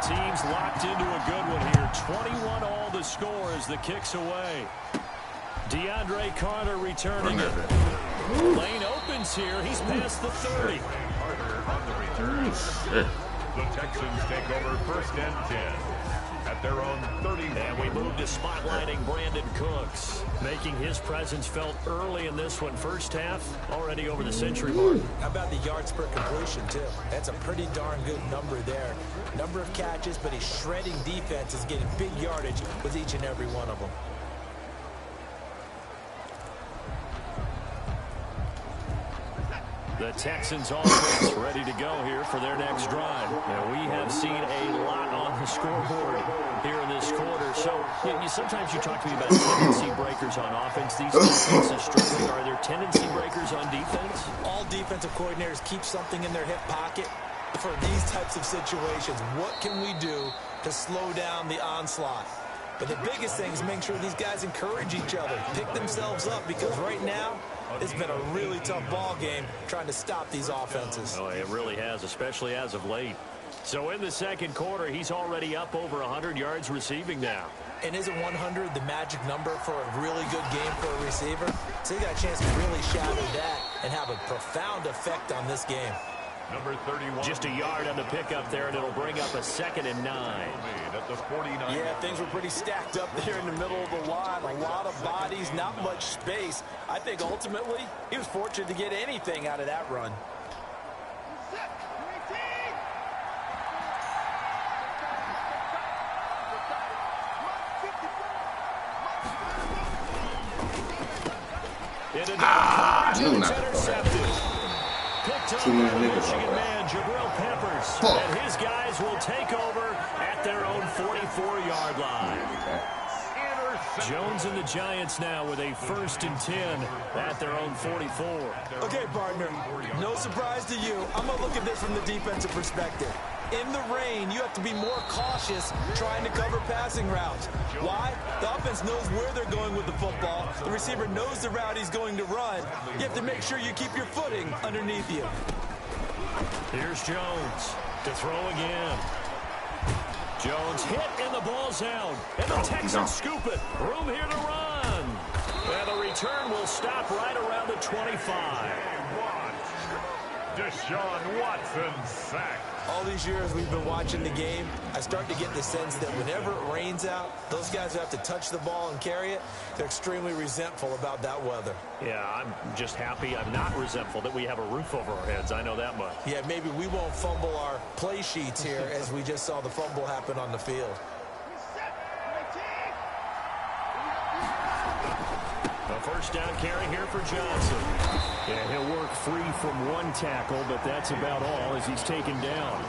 Teams locked into a good one here. 21 all the score as the kick's away. DeAndre Carter returning it. Lane opens here. He's past the 30. Carter on the return. The Texans take over 1st and 10 at their own 30. And we move to spotlighting Brandon Cooks, making his presence felt early in this one. First half, already over the century mark. How about the yards per completion, too? That's a pretty darn good number there. Number of catches, but he's shredding defense, is getting big yardage with each and every one of them. The Texans offense ready to go here for their next drive. Now, we have seen a lot on the scoreboard here in this quarter. So, sometimes you talk to me about tendency breakers on offense. These defenses struggling. Are there tendency breakers on defense? All defensive coordinators keep something in their hip pocket for these types of situations. What can we do to slow down the onslaught? But the biggest thing is make sure these guys encourage each other, pick themselves up, because right now, it's been a really tough ball game trying to stop these offenses. Oh, it really has, especially as of late. So in the second quarter, he's already up over 100 yards receiving now. And isn't 100 the magic number for a really good game for a receiver? So he got a chance to really shatter that and have a profound effect on this game. Number 31. Just a yard on the pickup there, and it'll bring up a 2nd and 9. At the 49. Yeah, things were pretty stacked up there in the middle of the line. A lot of bodies, not much space. I think ultimately he was fortunate to get anything out of that run. Intercepted. Picked up Too many by the niggas Michigan over man, Jabril Peppers. And his guys will take over at their own 44-yard line. Jones and the Giants now with a 1st and 10 at their own 44. Okay, partner, no surprise to you. I'm going to look at this from the defensive perspective. In the rain, you have to be more cautious trying to cover passing routes. Why? The offense knows where they're going with the football. The receiver knows the route he's going to run. You have to make sure you keep your footing underneath you. Here's Jones to throw again. Jones hit and the ball's out. And the Texans scoop it. Room here to run. And the return will stop right around the 25. Deshaun Watson sacked. All these years we've been watching the game, I start to get the sense that whenever it rains out, those guys who have to touch the ball and carry it, they're extremely resentful about that weather. Yeah, I'm just happy I'm not resentful that we have a roof over our heads. I know that much. Yeah, maybe we won't fumble our play sheets here as we just saw the fumble happen on the field. The first down carry here for Johnson. Yeah, he'll work free from one tackle, but that's about all as he's taken down.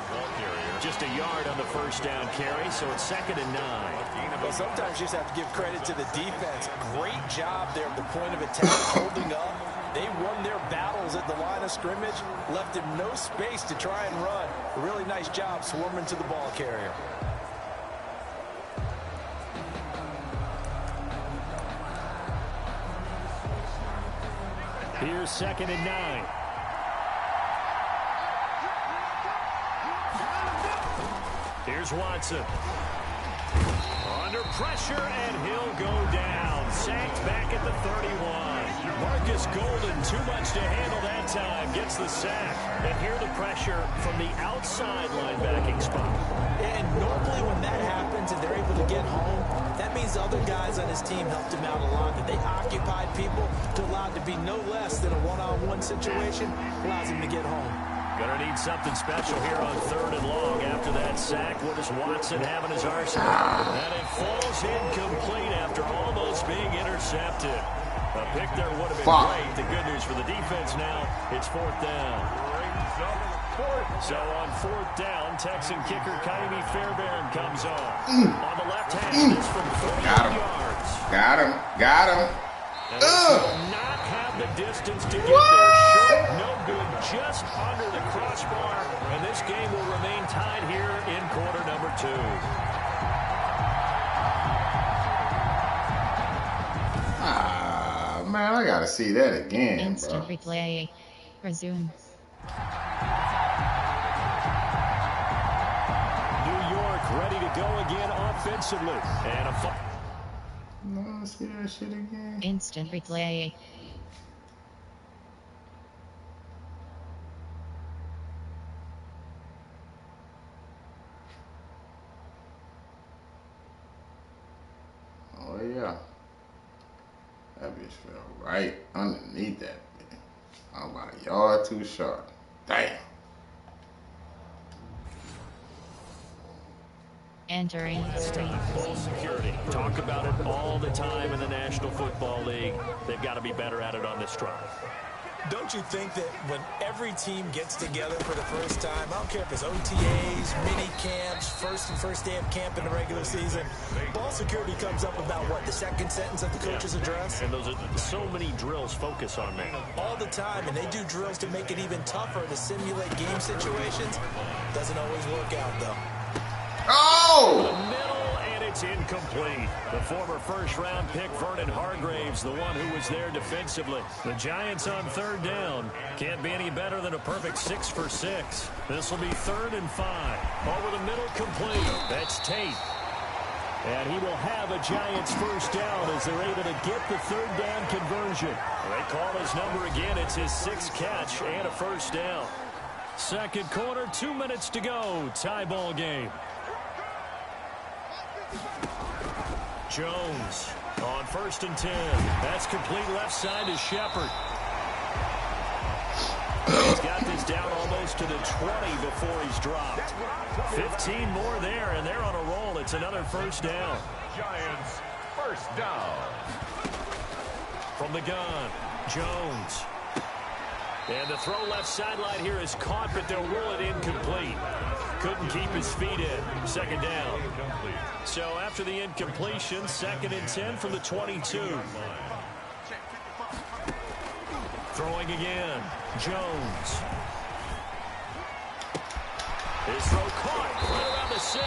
Just a yard on the first down carry, so it's 2nd and 9. Well, sometimes you just have to give credit to the defense. Great job there at the point of attack, holding up. They won their battles at the line of scrimmage, left him no space to try and run. A really nice job swarming to the ball carrier. Here's 2nd and 9. Here's Watson. Under pressure, and he'll go down. Sacked back at the 31. Marcus Golden, too much to handle that time. Gets the sack. And here the pressure from the outside linebacking spot. And normally when that happens and they're able to get home, that means the other guys on his team helped him out a lot. That they occupied people to allow it to be no less than a one-on-one situation, allows him to get home. Gonna need something special here on 3rd and long after that sack. What does Watson have in his arsenal? And it falls incomplete after almost being intercepted. A pick there would have been great. The good news for the defense now, it's 4th down. So on 4th down, Texan kicker Kaimi Fairbairn comes on. On the left hand, it's from 40 yards. Got him. And will not have the distance to get there. Short, no good, just under the crossbar. And this game will remain tied here in quarter number 2. Ah, man, I gotta see that again, Instant replay. Resume. New York ready to go again offensively. And a No, see that shit again. Instant replay. Oh yeah. That bitch fell right underneath that bitch. I'm about a yard too short. Damn. Entering screen. full security. Talk about it all the time in the National Football League. They've got to be better at it on this drive. Don't you think that when every team gets together for the first time, I don't care if it's OTAs, mini camps, first day of camp in the regular season, ball security comes up about what, the second sentence of the coach's address? And those are so many drills focus on that. All the time, and they do drills to make it even tougher to simulate game situations. Doesn't always work out, though. Oh! The middle, and it's incomplete. The former first-round pick, Vernon Hargraves, the one who was there defensively. The Giants on third down. Can't be any better than a perfect 6 for 6. This will be 3rd and 5. Over the middle, complete. That's Tate. And he will have a Giants first down as they're able to get the third down conversion. They call his number again. It's his 6th catch and a first down. Second quarter, 2 minutes to go. Tie ball game. Jones on 1st and 10. That's complete left side to Shepard. He's got this down almost to the 20 before he's dropped. 15 more there, and they're on a roll. It's another first down. Giants first down. From the gun, Jones. And the throw left sideline here is caught, but they'll rule it incomplete. Couldn't keep his feet in. Second down. So after the incompletion, 2nd and 10 from the 22. Throwing again, Jones. His throw caught right around the 6.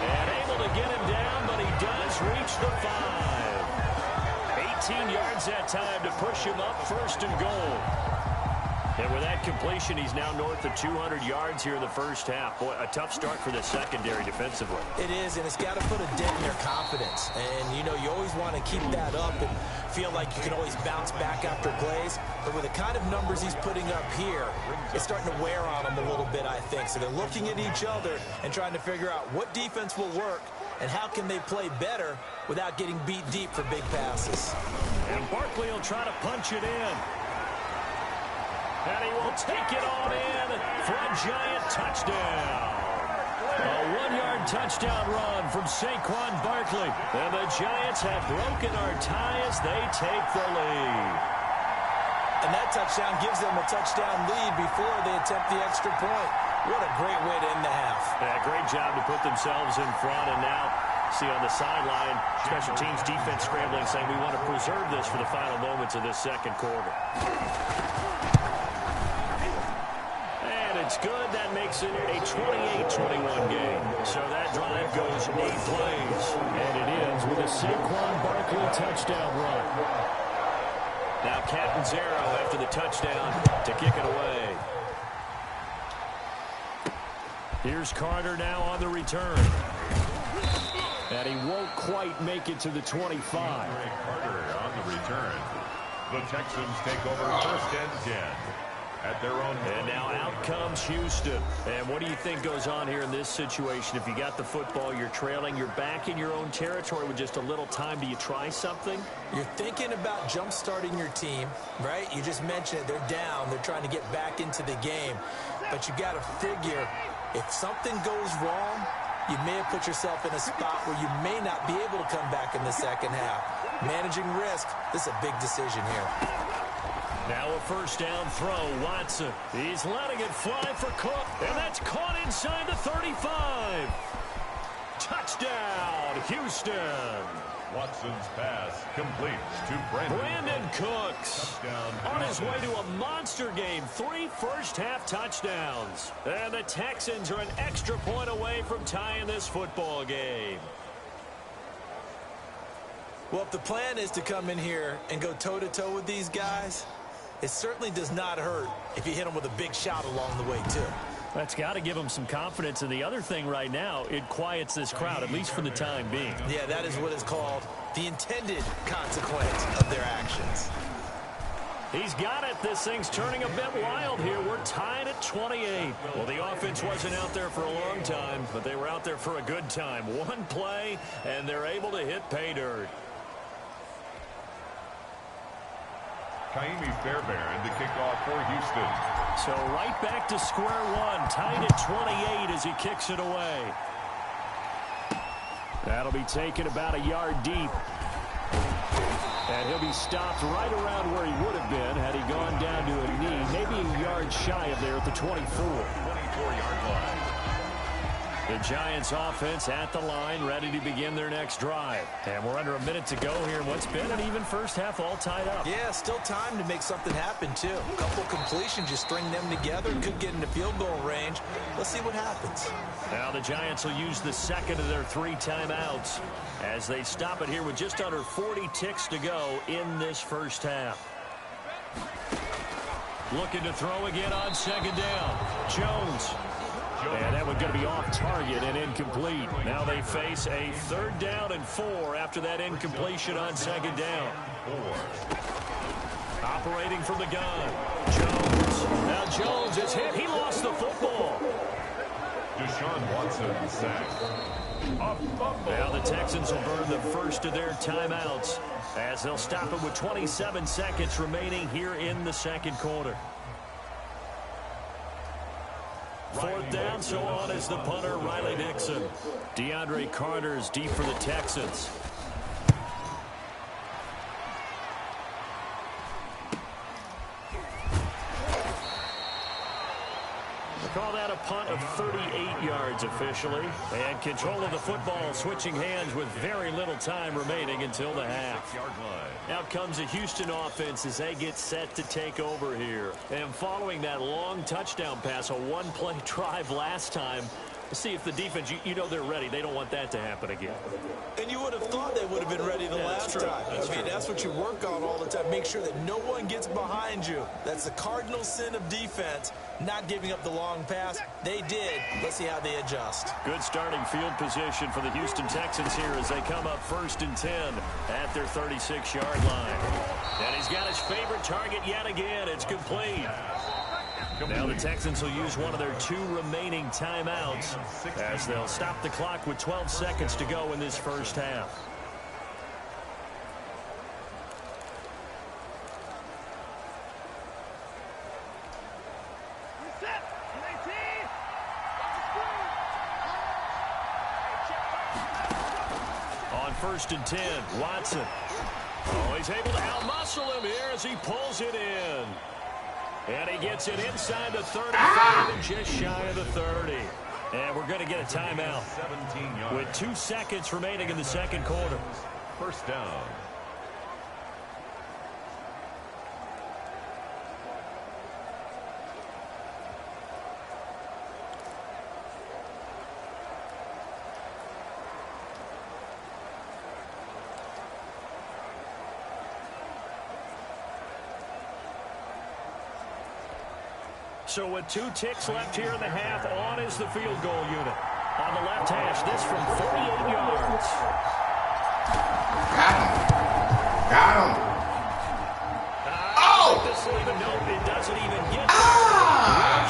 And able to get him down, but he does reach the 5. 18 yards that time to push him up 1st and goal. And with that completion, he's now north of 200 yards here in the first half. Boy, a tough start for the secondary defensively. It is, and it's got to put a dent in their confidence. And, you know, you always want to keep that up and feel like you can always bounce back after plays. But with the kind of numbers he's putting up here, it's starting to wear on them a little bit, I think. So they're looking at each other and trying to figure out what defense will work and how can they play better without getting beat deep for big passes. And Barkley will try to punch it in. And he will take it all in for a Giant touchdown. A 1-yard touchdown run from Saquon Barkley. And the Giants have broken our tie as they take the lead. And that touchdown gives them a touchdown lead before they attempt the extra point. What a great way to end the half. Yeah, great job to put themselves in front. And now, see on the sideline, special teams defense scrambling, saying we want to preserve this for the final moments of this second quarter. It's good. That makes it a 28-21 game. So that drive goes 8 plays. And it ends with a Saquon Barkley touchdown run. Now Catanzaro after the touchdown to kick it away. Here's Carter now on the return. And he won't quite make it to the 25. Carter on the return. The Texans take over 1st and 10. At their own. And now out comes Houston. And what do you think goes on here in this situation? If you got the football, you're trailing, you're back in your own territory with just a little time. Do you try something? You're thinking about jump-starting your team, right? You just mentioned it. They're down. They're trying to get back into the game. But you got to figure if something goes wrong, you may have put yourself in a spot where you may not be able to come back in the second half. Managing risk, this is a big decision here. Now a first down throw. Watson. He's letting it fly for Cook. And that's caught inside the 35. Touchdown, Houston. Watson's pass complete to Brandon Cooks. On his way to a monster game. 3 first-half touchdowns. And the Texans are an extra point away from tying this football game. Well, if the plan is to come in here and go toe-to-toe with these guys, it certainly does not hurt if you hit them with a big shot along the way, too. That's got to give them some confidence. And the other thing right now, it quiets this crowd, at least for the time being. Yeah, that is what is called the intended consequence of their actions. He's got it. This thing's turning a bit wild here. We're tied at 28. Well, the offense wasn't out there for a long time, but they were out there for a good time. One play, and they're able to hit pay dirt. Kaimi Fairbairn to kick off for Houston. So right back to square one, tied at 28 as he kicks it away. That'll be taken about a yard deep. And he'll be stopped right around where he would have been had he gone down to a knee, maybe a yard shy of there at the 24. 24-yard line. The Giants offense at the line, ready to begin their next drive. And we're under a minute to go here in what's been an even first half, all tied up. Yeah, still time to make something happen, too. A couple completions, you string them together, could get into field goal range. Let's see what happens. Now the Giants will use the second of their 3 timeouts as they stop it here with just under 40 ticks to go in this first half. Looking to throw again on second down. Jones. And that one's going to be off target and incomplete. Now they face a 3rd down and 4 after that incompletion on second down. Operating from the gun. Jones. Now Jones is hit. He lost the football. Deshaun Watson sacked. Now the Texans will burn the first of their timeouts as they'll stop it with 27 seconds remaining here in the second quarter. 4th down, so on is the punter, Riley Dixon. DeAndre Carter's deep for the Texans. Call that a punt of 38 yards officially. And control of the football switching hands with very little time remaining until the half. Out comes the Houston offense as they get set to take over here. And following that long touchdown pass, a 1-play drive last time, to see if the defense, you know they're ready. They don't want that to happen again. And you would have thought they would have been ready the last time. That's what you work on all the time. Make sure that no one gets behind you. That's the cardinal sin of defense, not giving up the long pass. They did. Let's see how they adjust. Good starting field position for the Houston Texans here as they come up 1st and 10 at their 36-yard line. And he's got his favorite target yet again. It's complete. Now the Texans will use one of their 2 remaining timeouts as they'll stop the clock with 12 seconds to go in this first half. first and 10. Watson. Oh, he's able to outmuscle him here as he pulls it in. And he gets it inside the 35 and just shy of the 30. And we're going to get a timeout 17 yards. with 2 seconds remaining in the second quarter. First down. So with 2 ticks left here in the half, on is the field goal unit. On the left hash, this from 48 yards. Got him. Oh! This will even note it doesn't even get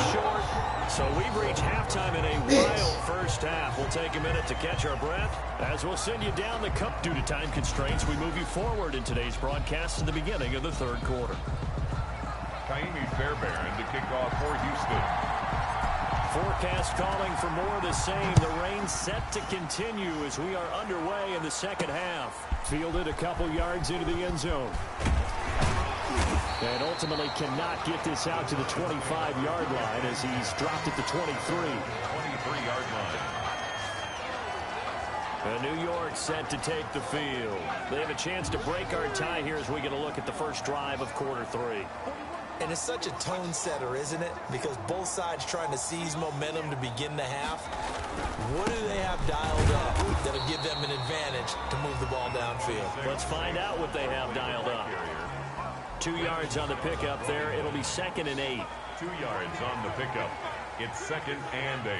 short. So we've reached halftime in a wild first half. We'll take a minute to catch our breath as we'll send you down the cup due to time constraints. We move you forward in today's broadcast to the beginning of the third quarter. Kaimi Fairbairn to kick off for Houston. Forecast calling for more of the same. The rain set to continue as we are underway in the second half. Fielded a couple yards into the end zone. And ultimately cannot get this out to the 25-yard line as he's dropped at the 23. 23-yard line. And New York set to take the field. They have a chance to break our tie here as we get a look at the first drive of quarter 3. And it's such a tone setter, isn't it? Because both sides trying to seize momentum to begin the half. What do they have dialed up that'll give them an advantage to move the ball downfield? Let's find out what they have dialed up. 2 yards on the pickup there. It'll be 2nd and 8. 2 yards on the pickup. It's 2nd and 8.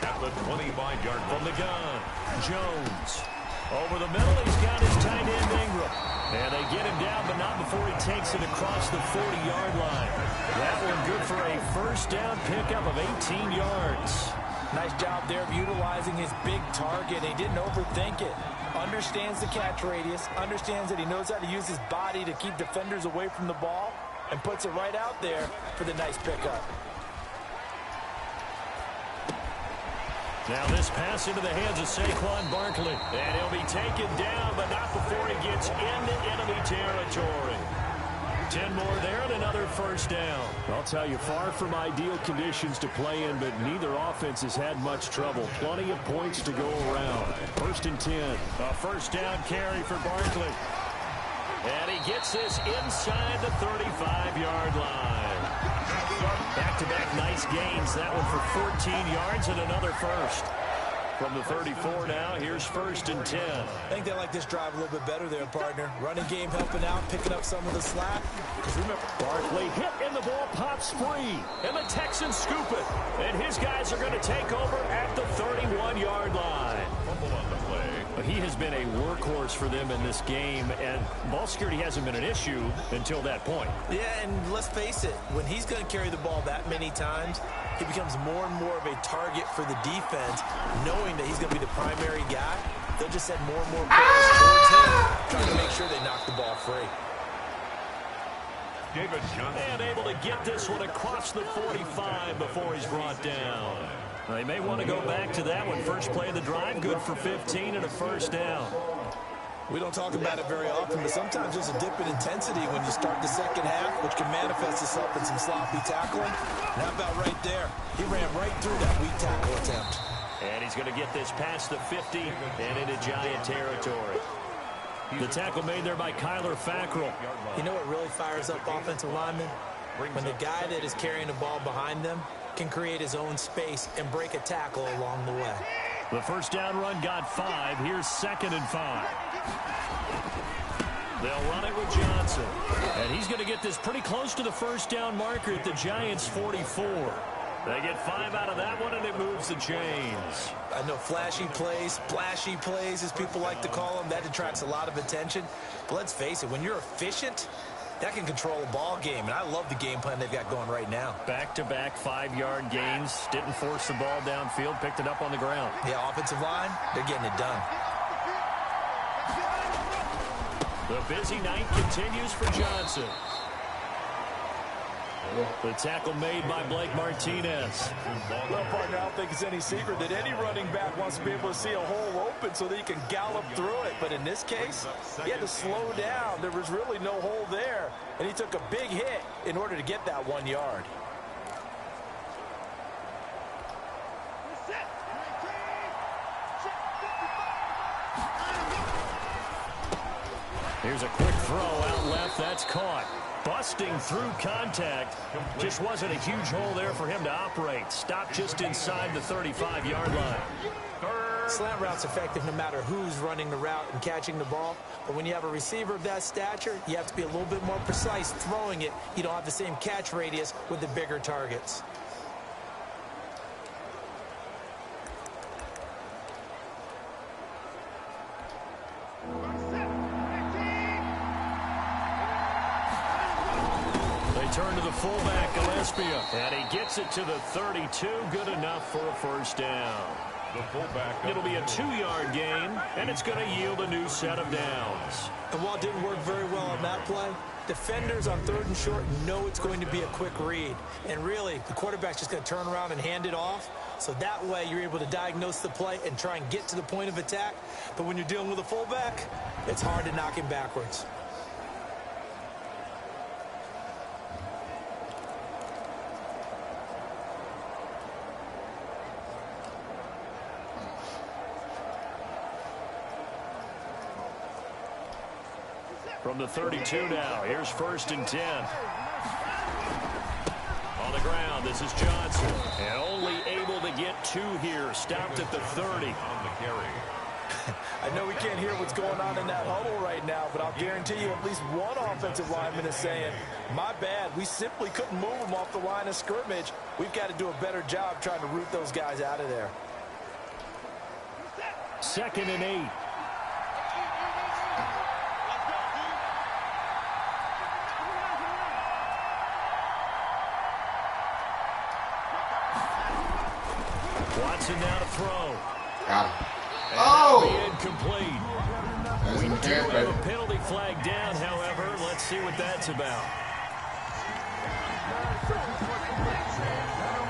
At the 25-yard line. From the gun, Jones. Over the middle, he's got his tight end Ingram. And they get him down, but not before he takes it across the 40-yard line. That one good for a first down pickup of 18 yards. Nice job there of utilizing his big target. He didn't overthink it. Understands the catch radius. Understands that he knows how to use his body to keep defenders away from the ball. And puts it right out there for the nice pickup. Now this pass into the hands of Saquon Barkley. And he'll be taken down, but not before he gets into enemy territory. 10 more there and another first down. I'll tell you, far from ideal conditions to play in, but neither offense has had much trouble. Plenty of points to go around. 1st and 10. A first down carry for Barkley. And he gets this inside the 35-yard line. Back-to-back nice gains. That one for 14 yards and another first. From the 34 now, here's 1st and 10. I think they like this drive a little bit better there, partner. Running game helping out, picking up some of the slack. Because remember, Barkley hit and the ball pops free. And the Texans scoop it. And his guys are going to take over at the 31-yard line. Fumble on the play. He has been a workhorse for them in this game, and ball security hasn't been an issue until that point. Yeah, and let's face it, when he's going to carry the ball that many times, he becomes more and more of a target for the defense, knowing that he's going to be the primary guy. They'll just send more and more players towards him, trying to make sure they knock the ball free. David Johnson. And able to get this one across the 45 before he's brought down. They may want to go back to that one. First play of the drive, good for 15 and a first down. We don't talk about it very often, but sometimes there's a dip in intensity when you start the second half, which can manifest itself in some sloppy tackling. And how about right there? He ran right through that weak tackle attempt. And he's going to get this past the 50 and into Giant territory. The tackle made there by Kyler Fackrell. You know what really fires up offensive linemen? When the guy that is carrying the ball behind them can create his own space and break a tackle along the way. The first down run got 5. Here's 2nd and 5. They'll run it with Johnson. And he's going to get this pretty close to the first down marker at the Giants' 44. They get 5 out of that one, and it moves the chains. I know flashy plays, splashy plays, as people like to call them, that attracts a lot of attention. But let's face it, when you're efficient, that can control a ball game, and I love the game plan they've got going right now. Back-to-back 5-yard gains. Didn't force the ball downfield. Picked it up on the ground. Yeah, offensive line, they're getting it done. The busy night continues for Johnson. The tackle made by Blake Martinez. Well, partner, I don't think it's any secret that any running back wants to be able to see a hole open so that he can gallop through it. But in this case, he had to slow down. There was really no hole there, and he took a big hit in order to get that 1 yard. Here's a quick throw out left. That's caught. Busting through contact. Just wasn't a huge hole there for him to operate. Stopped just inside the 35-yard line. Slant route's effective no matter who's running the route and catching the ball. But when you have a receiver of that stature, you have to be a little bit more precise throwing it. You don't have the same catch radius with the bigger targets. Turn to the fullback, Gillespie, and he gets it to the 32. Good enough for a first down. The fullback. It'll be a 2-yard gain, and it's going to yield a new set of downs. And while it didn't work very well on that play, defenders on 3rd and short know it's going to be a quick read. And really, the quarterback's just going to turn around and hand it off. So that way, you're able to diagnose the play and try and get to the point of attack. But when you're dealing with a fullback, it's hard to knock him backwards. From the 32 now, here's 1st and 10. On the ground, this is Johnson. And only able to get 2 here. Stopped at the 30. On the carry. I know we can't hear what's going on in that huddle right now, but I'll guarantee you at least one offensive lineman is saying, my bad, we simply couldn't move them off the line of scrimmage. We've got to do a better job trying to root those guys out of there. 2nd and 8. Watson now to throw. Got him. And Oh! Incomplete. That's We in the do pants, have baby. a penalty flag down, however. Let's see what that's about.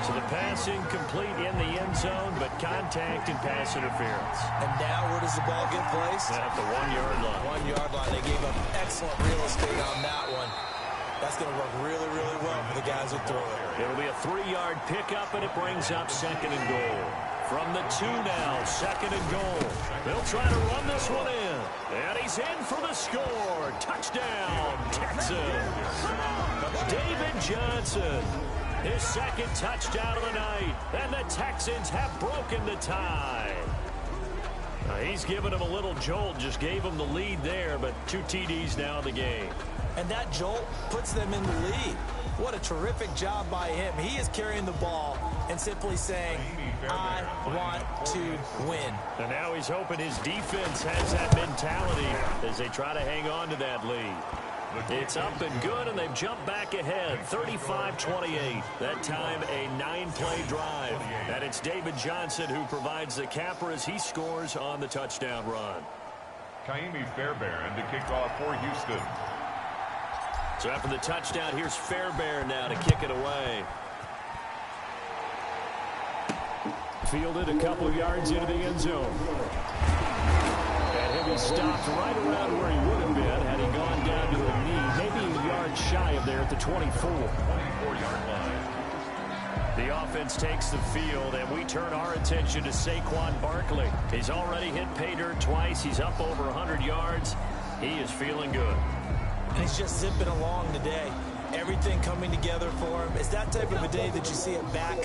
So the pass incomplete in the end zone, but contact and pass interference. And now where does the ball get placed? At the 1-yard line. 1-yard line. They gave up excellent real estate on that one. That's going to work really, really well for the guys who throw it. It'll be a 3-yard pickup, and it brings up 2nd and goal. From the 2 now, 2nd and goal. They'll try to run this one in. And he's in for the score. Touchdown, Texans. David Johnson, his 2nd touchdown of the night. And the Texans have broken the tie. He's given him a little jolt, just gave him the lead there, but 2 TDs now in the game. And that jolt puts them in the lead. What a terrific job by him. He is carrying the ball and simply saying, I want to win. And now he's hoping his defense has that mentality as they try to hang on to that lead. It's up and good, and they've jumped back ahead, 35-28. That time, a 9-play drive. And it's David Johnson who provides the capper as he scores on the touchdown run. Kaimi Fairbairn to kick off for Houston. So after the touchdown, here's Fairbairn now to kick it away. Fielded a couple yards into the end zone. And he'll be stopped right around where he would have been had he gone down to a knee, maybe a yard shy of there at the 24-yard line. The offense takes the field, and we turn our attention to Saquon Barkley. He's already hit pay dirt twice. He's up over 100 yards. He is feeling good. And he's just zipping along today. Everything coming together for him. It's that type of a day that you see a back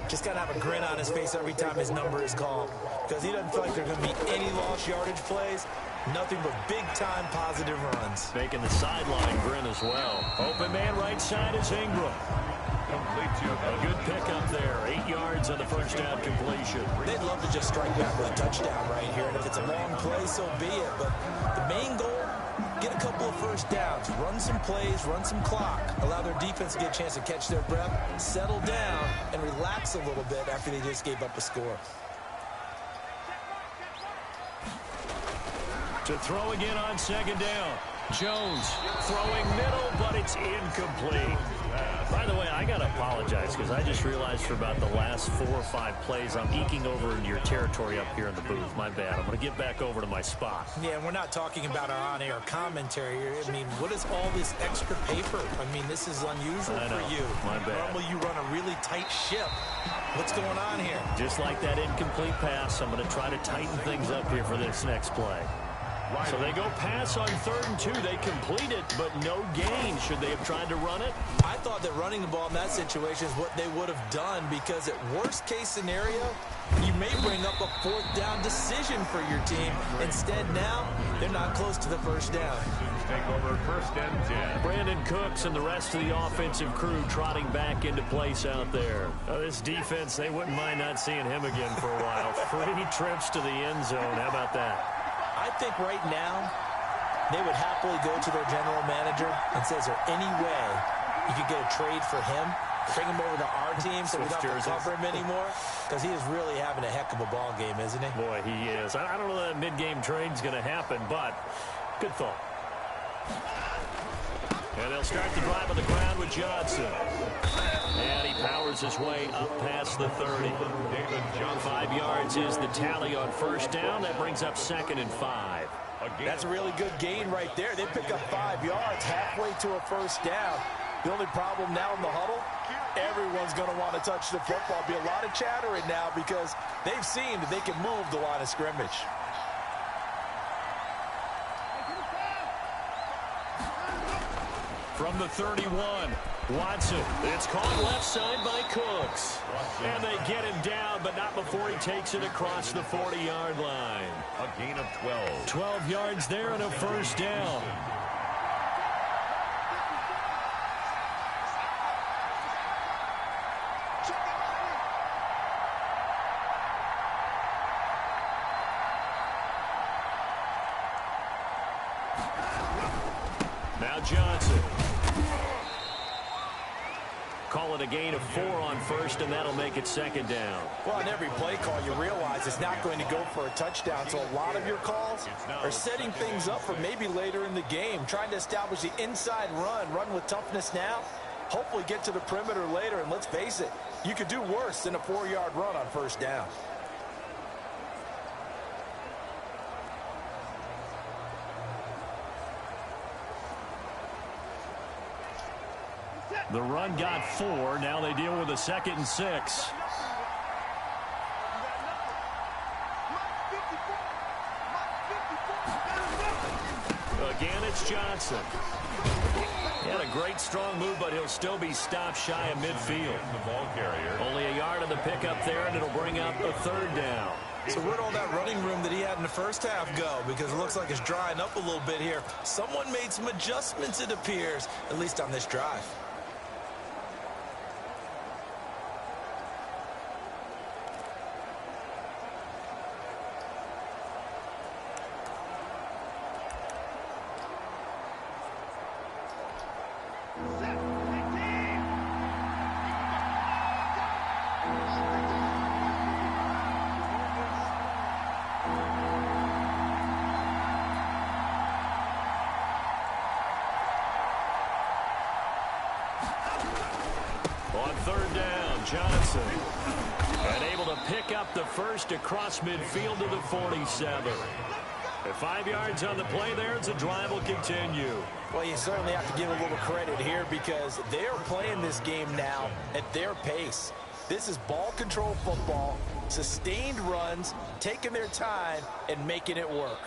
just got to have a grin on his face every time his number is called. Because he doesn't feel like there are going to be any lost yardage plays. Nothing but big-time positive runs. Making the sideline grin as well. Open man right side is Ingram. A good pickup there. 8 yards on the first down completion. They'd love to just strike back with a touchdown right here. And if it's a long play, so be it. But the main goal, get a couple of first downs, run some plays, run some clock, allow their defense to get a chance to catch their breath, settle down, and relax a little bit after they just gave up a score. To throw again on 2nd down. Jones throwing middle, but it's incomplete. By the way, I got to apologize because I just realized for about the last 4 or 5 plays, I'm eking over into your territory up here in the booth. My bad. I'm going to get back over to my spot. Yeah, and we're not talking about our on-air commentary. I mean, what is all this extra paper? I mean, this is unusual for you. My bad. Normally you run a really tight ship. What's going on here? Just like that incomplete pass, I'm going to try to tighten things up here for this next play. So they go pass on 3rd and 2. They complete it, but no gain. Should they have tried to run it? I thought that running the ball in that situation is what they would have done, because at worst case scenario, you may bring up a 4th down decision for your team. Instead, now, they're not close to the first down. Take over 1st and 10. Brandon Cooks and the rest of the offensive crew trotting back into place out there. This defense, they wouldn't mind not seeing him again for a while. 3 trips to the end zone. How about that? I think right now they would happily go to their general manager and say, is there any way you could get a trade for him, bring him over to our team so we don't have to cover him anymore? Because he is really having a heck of a ball game, isn't he? Boy, he is. I don't know that mid-game trade's going to happen, but good thought. And they'll start the drive on the ground with Johnson. And he powers his way up past the 30. 5 yards is the tally on 1st down. That brings up 2nd and 5. That's a really good gain right there. They pick up 5 yards halfway to a 1st down. The only problem now in the huddle, everyone's going to want to touch the football. Be a lot of chattering now because they've seen that they can move the line of scrimmage. From the 31, Watson. It's caught left side by Cooks. And they get him down, but not before he takes it across the 40-yard line. A gain of 12. 12 yards there and a 1st down. Now Johnson. Call it a gain of 4 on 1st, and that'll make it 2nd down. Well, on every play call, you realize it's not going to go for a touchdown, so a lot of your calls are setting things up for maybe later in the game, trying to establish the inside run with toughness now, hopefully get to the perimeter later, and let's face it, you could do worse than a 4-yard run on 1st down. The run got 4. Now they deal with a 2nd and 6. Again, it's Johnson. He had a great strong move, but he'll still be stopped shy of midfield. The ball carrier. Only a yard on the pickup there, and it'll bring up a 3rd down. So where'd all that running room that he had in the first half go? Because it looks like it's drying up a little bit here. Someone made some adjustments, it appears, at least on this drive. On 3rd down, Johnson. And able to pick up the 1st across midfield to the 47. At 5 yards on the play there, the drive will continue. Well, you certainly have to give a little credit here because they're playing this game now at their pace. This is ball control football, sustained runs, taking their time and making it work.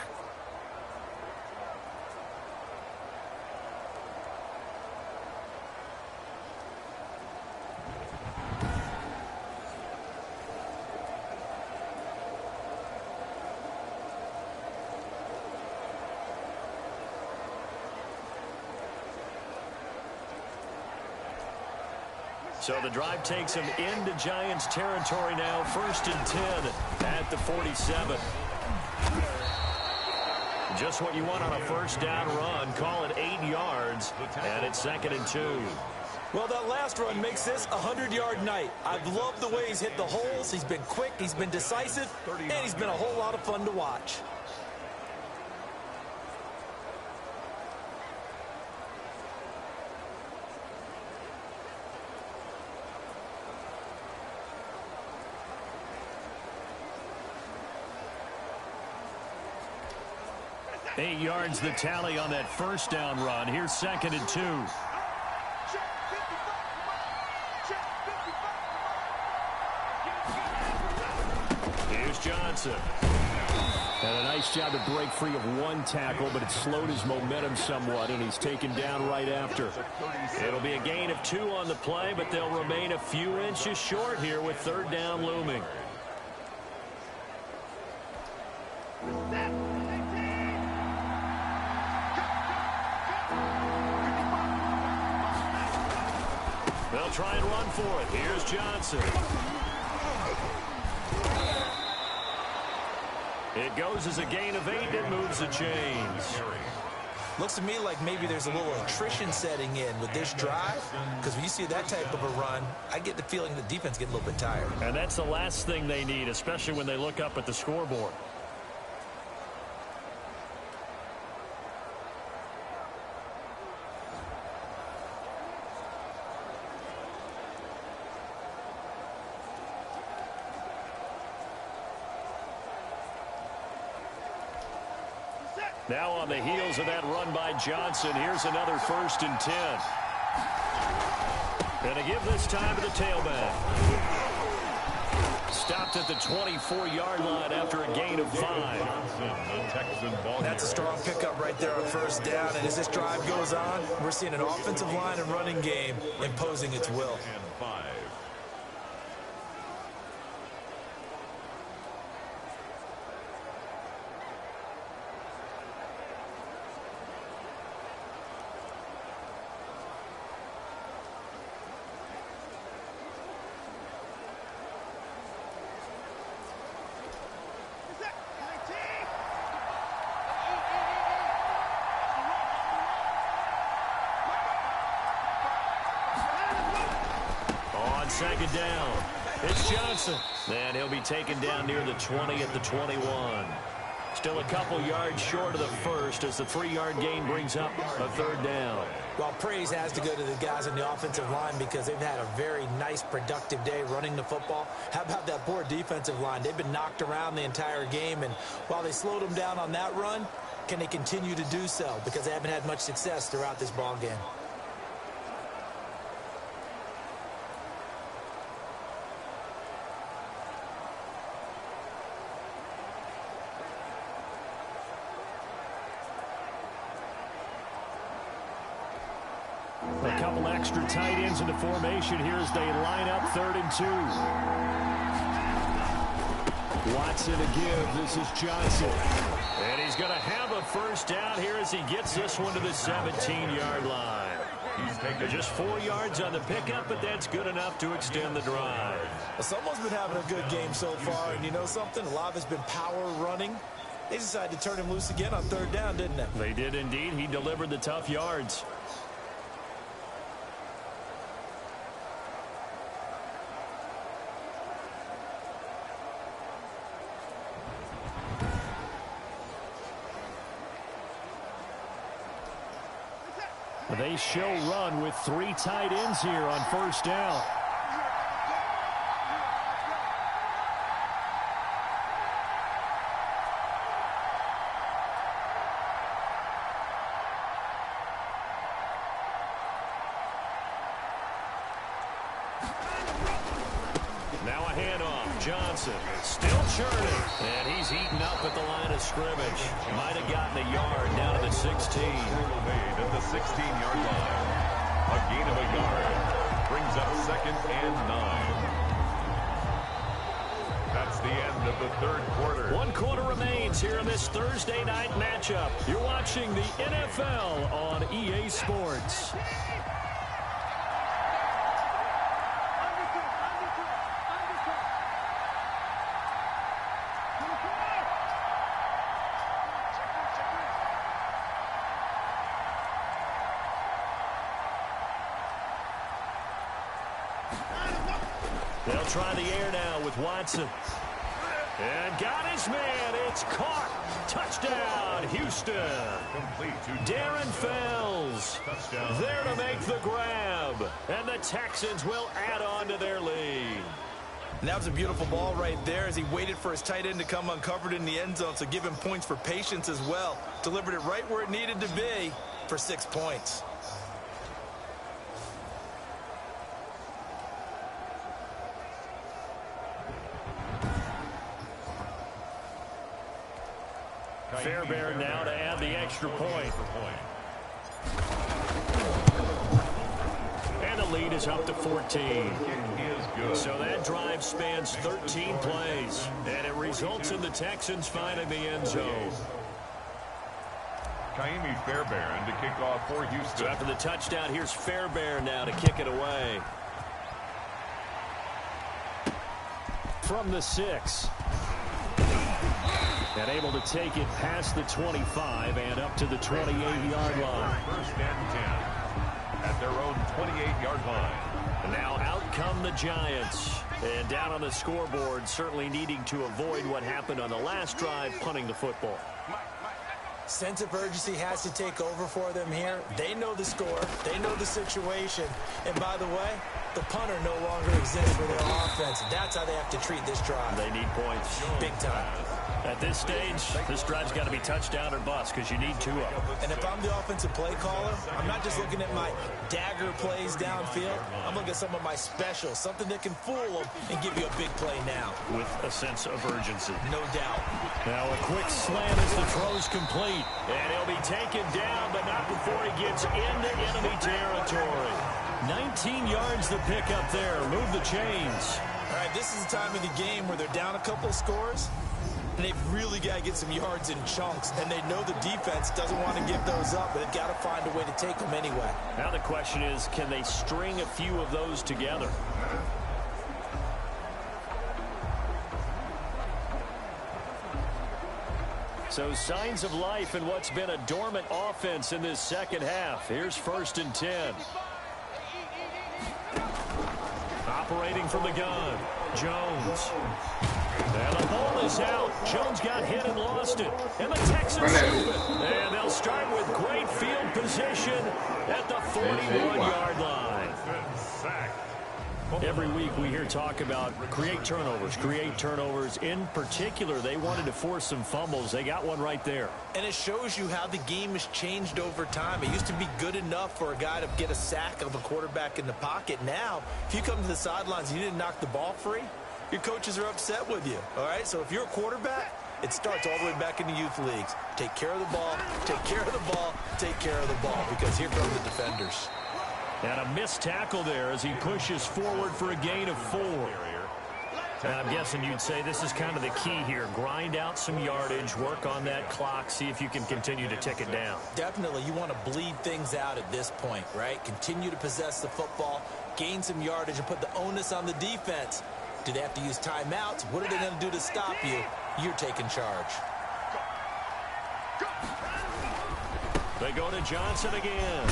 So the drive takes him into Giants territory now. 1st and 10 at the 47. Just what you want on a 1st down run. Call it 8 yards, and it's 2nd and 2. Well, that last run makes this a 100-yard night. I've loved the way he's hit the holes. He's been quick, he's been decisive, and he's been a whole lot of fun to watch. 8 yards the tally on that first down run. Here's 2nd and 2. Here's Johnson. And a nice job to break free of one tackle, but it slowed his momentum somewhat, and he's taken down right after. It'll be a gain of 2 on the play, but they'll remain a few inches short here with 3rd down looming. They'll try and run for it. Here's Johnson. It goes as a gain of 8. It moves the chains. Looks to me like maybe there's a little attrition setting in with this drive, because when you see that type of a run, I get the feeling the defense get a little bit tired. And that's the last thing they need, especially when they look up at the scoreboard. Now on the heels of that run by Johnson, here's another 1st and 10. Gonna give this time to the tailback. Stopped at the 24-yard line after a gain of 5. That's a strong pickup right there on 1st down. And as this drive goes on, we're seeing an offensive line and running game imposing its will. Second down. It's Johnson. And he'll be taken down near the 20 at the 21. Still a couple yards short of the first as the 3-yard gain brings up a 3rd down. Well, praise has to go to the guys on the offensive line because they've had a very nice, productive day running the football. How about that poor defensive line? They've been knocked around the entire game, and while they slowed them down on that run, can they continue to do so? Because they haven't had much success throughout this ball game. A couple extra tight ends in the formation here as they line up 3rd and 2. Watson to give. This is Johnson. And he's going to have a 1st down here as he gets this one to the 17-yard line. He's taken just 4 yards on the pickup, but that's good enough to extend the drive. Well, someone's been having a good game so far, and you know something? A lot of it's been power running. They decided to turn him loose again on 3rd down, didn't they? They did indeed. He delivered the tough yards. They show run with 3 tight ends here on 1st down. Now a handoff. Johnson still churning. And he's eaten up at the line of scrimmage. Might have gotten a yard down to the 16. Made at the 16-yard line. A gain of a yard. Brings up 2nd and 9. That's the end of the 3rd quarter. 1 quarter remains here in this Thursday night matchup. You're watching the NFL on EA Sports. They'll try the air now with Watson. And got his man. It's caught. Touchdown, Houston. Complete to Darren Fells. Touchdown. There to make the grab. And the Texans will add on to their lead. And that was a beautiful ball right there as he waited for his tight end to come uncovered in the end zone, so give him points for patience as well. Delivered it right where it needed to be for 6 points. Fairbairn now to add the extra point. And the lead is up to 14. So that drive spans 13 plays, and it results in the Texans finding the end zone. Kaimi Fairbairn to kick off for Houston. So after the touchdown, here's Fairbairn now to kick it away. From the 6. And able to take it past the 25 and up to the 28-yard line. First and 10 at their own 28-yard line. And now out come the Giants. And down on the scoreboard, certainly needing to avoid what happened on the last drive, punting the football. Sense of urgency has to take over for them here. They know the score. They know the situation. And by the way, the punter no longer exists for their offense. That's how they have to treat this drive. They need points. Big time. At this stage, this drive's got to be touchdown or bust because you need 2 of them. And if I'm the offensive play caller, I'm not just looking at my dagger plays downfield. I'm looking at some of my specials, something that can fool them and give you a big play now. With a sense of urgency. No doubt. Now a quick slant as the throw's complete. And he'll be taken down, but not before he gets into enemy territory. 19 yards the pick up there. Move the chains. All right, this is the time of the game where they're down a couple of scores. And they've really got to get some yards in chunks. And they know the defense doesn't want to give those up, but they've got to find a way to take them anyway. Now the question is, can they string a few of those together? So signs of life in what's been a dormant offense in this second half. Here's 1st and 10. Operating from the gun, Jones. And the ball is out. Jones got hit and lost it. And the Texans scoop it. And they'll start with great field position at the 41-yard line. Every week we hear talk about create turnovers. In particular, they wanted to force some fumbles. They got one right there. And it shows you how the game has changed over time. It used to be good enough for a guy to get a sack of a quarterback in the pocket. Now, if you come to the sidelines and you didn't knock the ball free, your coaches are upset with you. All right, so if you're a quarterback, it starts all the way back in the youth leagues. Take care of the ball, take care of the ball, take care of the ball, because here come the defenders. And a missed tackle there as he pushes forward for a gain of 4. And I'm guessing you'd say this is kind of the key here. Grind out some yardage, work on that clock, see if you can continue to tick it down. Definitely, you want to bleed things out at this point, right? Continue to possess the football, gain some yardage, and put the onus on the defense. Do they have to use timeouts? What are they going to do to stop you? You're taking charge. They go to Johnson again.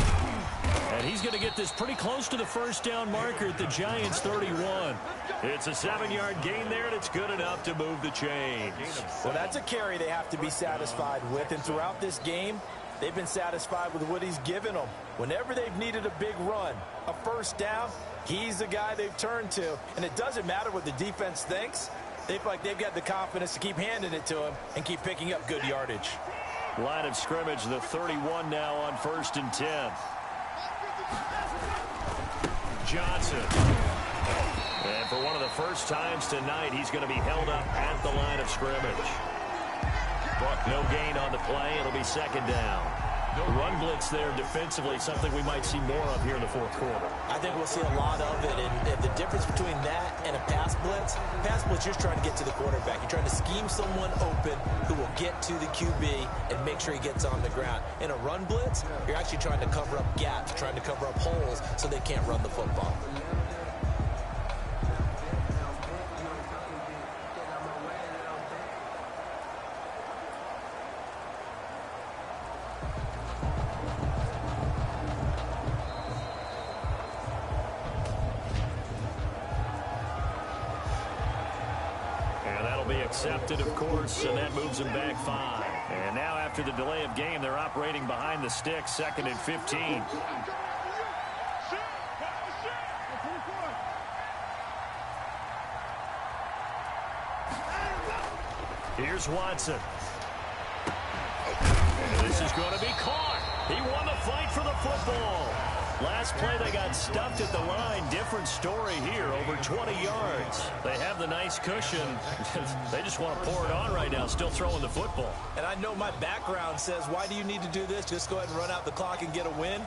And he's going to get this pretty close to the first down marker at the Giants' 31. It's a 7-yard gain there, and it's good enough to move the chains. Well, that's a carry they have to be satisfied with. And throughout this game, they've been satisfied with what he's given them. Whenever they've needed a big run, a first down, he's the guy they've turned to. And it doesn't matter what the defense thinks. They feel like they've got the confidence to keep handing it to him and keep picking up good yardage. Line of scrimmage, the 31 now on 1st and 10. Johnson. And for one of the first times tonight, he's going to be held up at the line of scrimmage. No gain on the play. It'll be 2nd down. Run blitz there defensively, something we might see more of here in the 4th quarter. I think we'll see a lot of it. And the difference between that and a pass blitz, you're trying to get to the quarterback. You're trying to scheme someone open who will get to the QB and make sure he gets on the ground. In a run blitz, you're actually trying to cover up gaps, trying to cover up holes so they can't run the football. Accepted, of course, and that moves them back 5. And now after the delay of game, they're operating behind the sticks, 2nd and 15. Here's Watson. This is going to be caught. He won the fight for the football. Last play, they got stuffed at the line. Different story here, over 20 yards. They have the nice cushion. They just want to pour it on right now, still throwing the football. And I know my background says, why do you need to do this? Just go ahead and run out the clock and get a win.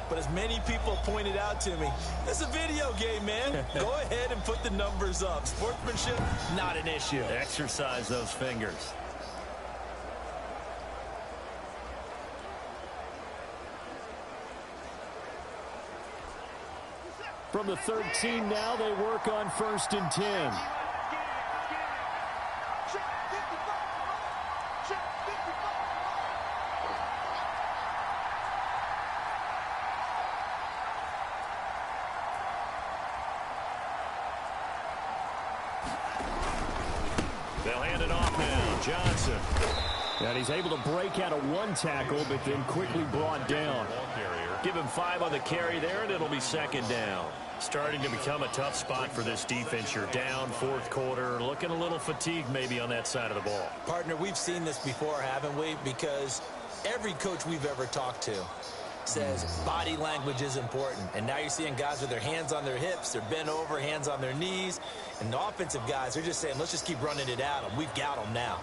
But as many people pointed out to me, it's a video game, man. Go ahead and put the numbers up. Sportsmanship, not an issue. Exercise those fingers. From the 13 now, they work on 1st and 10. They'll hand it off now. Johnson. And he's able to break out of one tackle, but then quickly brought down. Give him 5 on the carry there, and it'll be 2nd down. Starting to become a tough spot for this defense. You're down 4th quarter, looking a little fatigued maybe on that side of the ball. Partner, we've seen this before, haven't we? Because every coach we've ever talked to says body language is important. And now you're seeing guys with their hands on their hips, they're bent over, hands on their knees. And the offensive guys, they're just saying, let's just keep running it at them. We've got them now.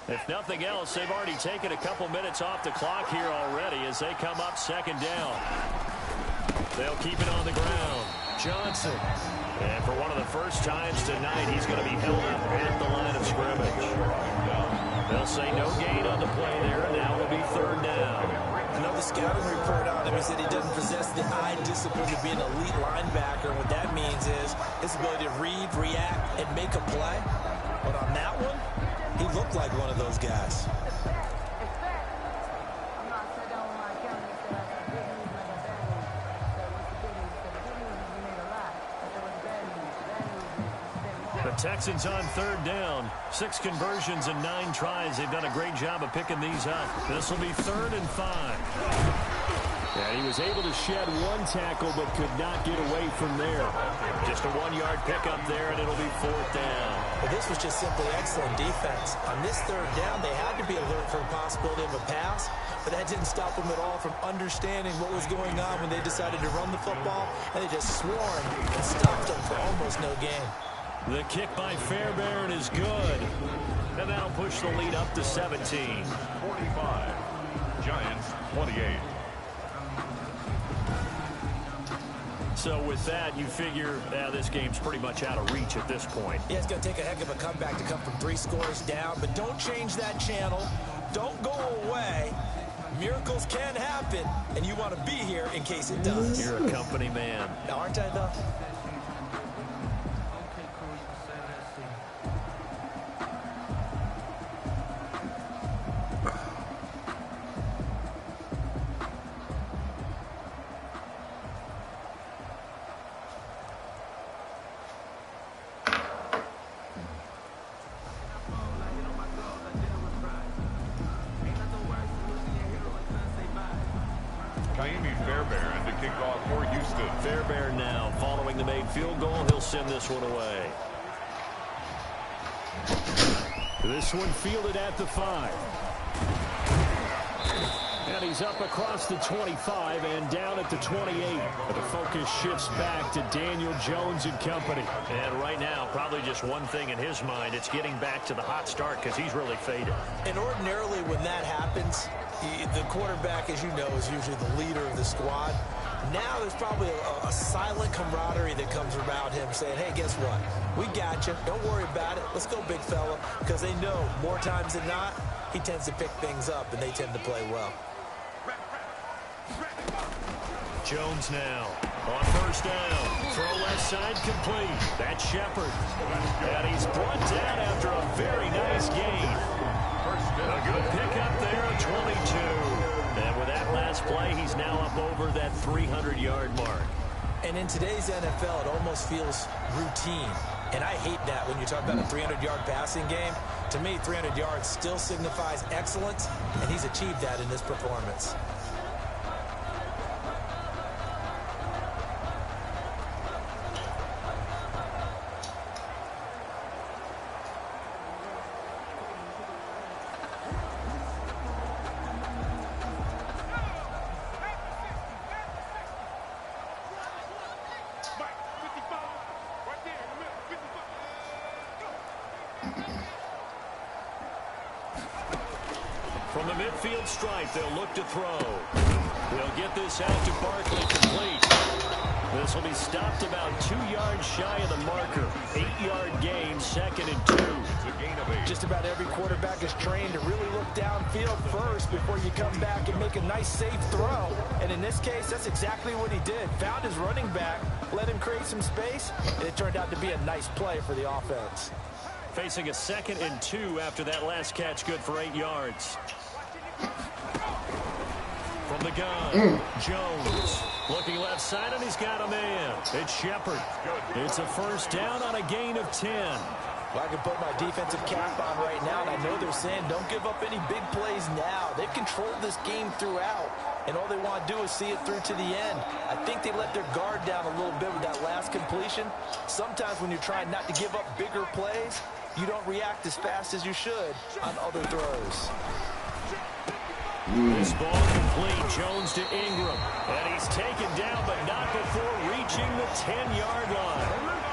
If nothing else, they've already taken a couple minutes off the clock here already as they come up 2nd down. They'll keep it on the ground. Johnson. And for one of the first times tonight, he's going to be held up at the line of scrimmage. They'll say no gain on the play there, and now it'll be 3rd down. I know the scouting report on him, he said he doesn't possess the eye discipline to be an elite linebacker. What that means is his ability to read, react, and make a play. But on that one, he looked like one of those guys. The Texans on 3rd down. 6 conversions and 9 tries. They've done a great job of picking these up. This will be 3rd and 5. And he was able to shed one tackle but could not get away from there. Just a 1-yard pickup there, and it'll be 4th down. But this was just simply excellent defense. On this 3rd down, they had to be alert for the possibility of a pass, but that didn't stop them at all from understanding what was going on when they decided to run the football, and they just swarmed and stopped them for almost no gain. The kick by Fairbairn is good, and that'll push the lead up to 17. 45, Giants 28. So with that, you figure this game's pretty much out of reach at this point. Yeah, it's going to take a heck of a comeback to come from 3 scores down, but don't change that channel. Don't go away. Miracles can happen, and you want to be here in case it does. You're a company man. Aren't I, though? Fairbairn to kick off for Houston. Fairbairn now, following the made field goal, he'll send this one away. This one fielded at the 5. And he's up across the 25 and down at the 28. But the focus shifts back to Daniel Jones and company. And right now, probably just one thing in his mind. It's getting back to the hot start because he's really faded. And ordinarily when that happens, the quarterback, as you know, is usually the leader of the squad. Now there's probably a silent camaraderie that comes around him saying, hey, guess what? We got you. Don't worry about it. Let's go, big fella. Because they know more times than not, he tends to pick things up, and they tend to play well. Jones now on 1st down. Throw left side complete. That's Shepard. And he's brought down after a very nice gain. A good pickup there at 22. And with that last play, he's now up over that 300-yard mark. And in today's NFL, it almost feels routine. And I hate that when you talk about a 300-yard passing game. To me, 300 yards still signifies excellence, and he's achieved that in this performance. midfield stripe, they'll look to throw. They'll get this out to Barkley complete. This will be stopped about 2 yards shy of the marker. 8-yard gain, 2nd and 2. Just about every quarterback is trained to really look downfield first before you come back and make a nice, safe throw. And in this case, that's exactly what he did. Found his running back, let him create some space, and it turned out to be a nice play for the offense. Facing a 2nd and 2 after that last catch, good for 8 yards. From the gun, Jones looking left side, and he's got a man. It's Shepard. It's a first down on a gain of 10. Well, I can put my defensive cap on right now, and I know they're saying don't give up any big plays now. They've controlled this game throughout, and all they want to do is see it through to the end. I think they let their guard down a little bit with that last completion. Sometimes when you're trying not to give up bigger plays, you don't react as fast as you should on other throws. This ball complete. Jones to Ingram. And he's taken down, but not before reaching the 10-yard line.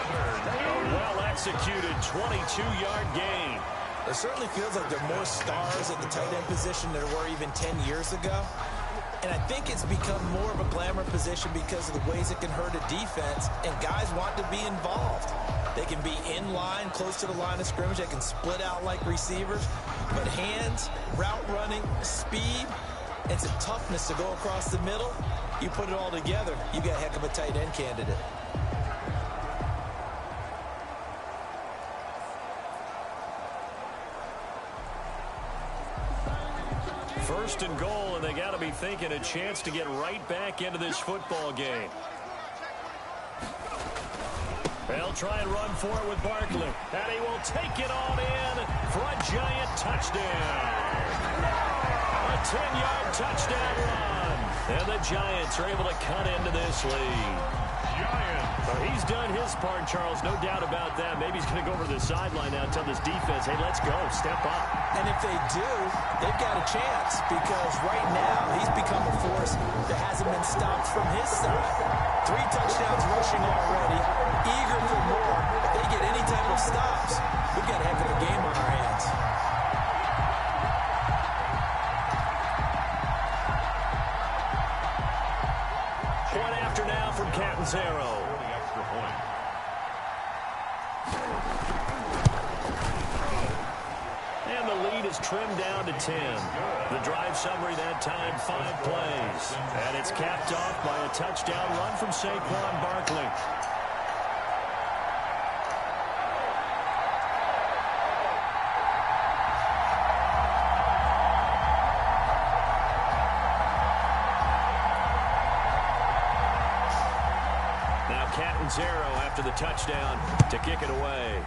A well-executed 22-yard gain. It certainly feels like there are more stars at the tight end position than there were even 10 years ago. And I think it's become more of a glamour position because of the ways it can hurt a defense, and guys want to be involved. They can be in line, close to the line of scrimmage. They can split out like receivers. But hands, route running, speed, and some toughness to go across the middle, you put it all together, you got a heck of a tight end candidate. First and goal, and they got to be thinking a chance to get right back into this football game. They'll try and run for it with Barkley. And he will take it on in for a giant touchdown. A 10-yard touchdown run. And the Giants are able to cut into this lead. Well, he's done his part, Charles. No doubt about that. Maybe he's going to go over to the sideline now and tell this defense, hey, let's go. Step up. And if they do, they've got a chance because right now he's become a force that hasn't been stopped from his side. 3 touchdowns rushing already. Eager for more. If they get any type of stops, we've got a heck of a game on our hands. Point after now from Catanzaro. And the lead is trimmed down to 10. The drive summary that time, 5 plays. And it's capped off by a touchdown run from Saquon Barkley. Now Catanzaro after the touchdown to kick it away.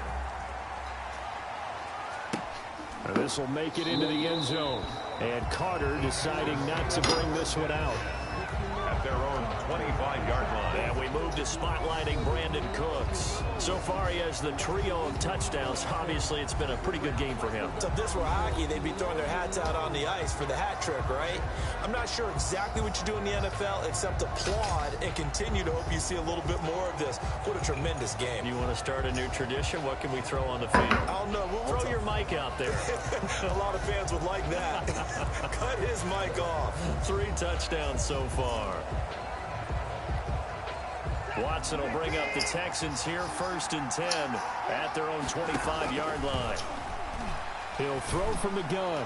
And this will make it into the end zone. And Carter deciding not to bring this one out. At their own 25-yard line. And we move to spotlighting Brandon Cooks. So far, he has the trio of touchdowns. Obviously, it's been a pretty good game for him. So if this were hockey, they'd be throwing their hats out on the ice for the hat trick, right? I'm not sure exactly what you do in the NFL except applaud and continue to hope you see a little bit more of this. What a tremendous game. You want to start a new tradition? What can we throw on the field? I don't know. Throw your mic out there. A lot of fans would like that. Cut his mic off. 3 touchdowns so far. Watson will bring up the Texans here, 1st and 10 at their own 25-yard line. He'll throw from the gun.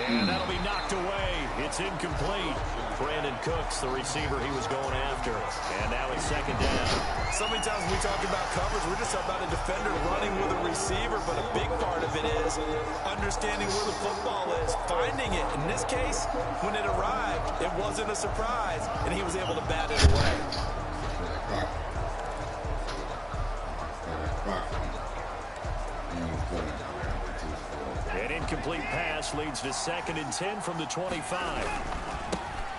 And that'll be knocked away. It's incomplete. Brandon Cooks, the receiver he was going after. And now it's 2nd down. So many times when we talk about coverage, we're just talking about a defender running with a receiver, but a big part of it is understanding where the football is, finding it. In this case, when it arrived, it wasn't a surprise, and he was able to bat it away. An incomplete pass leads to 2nd and 10 from the 25.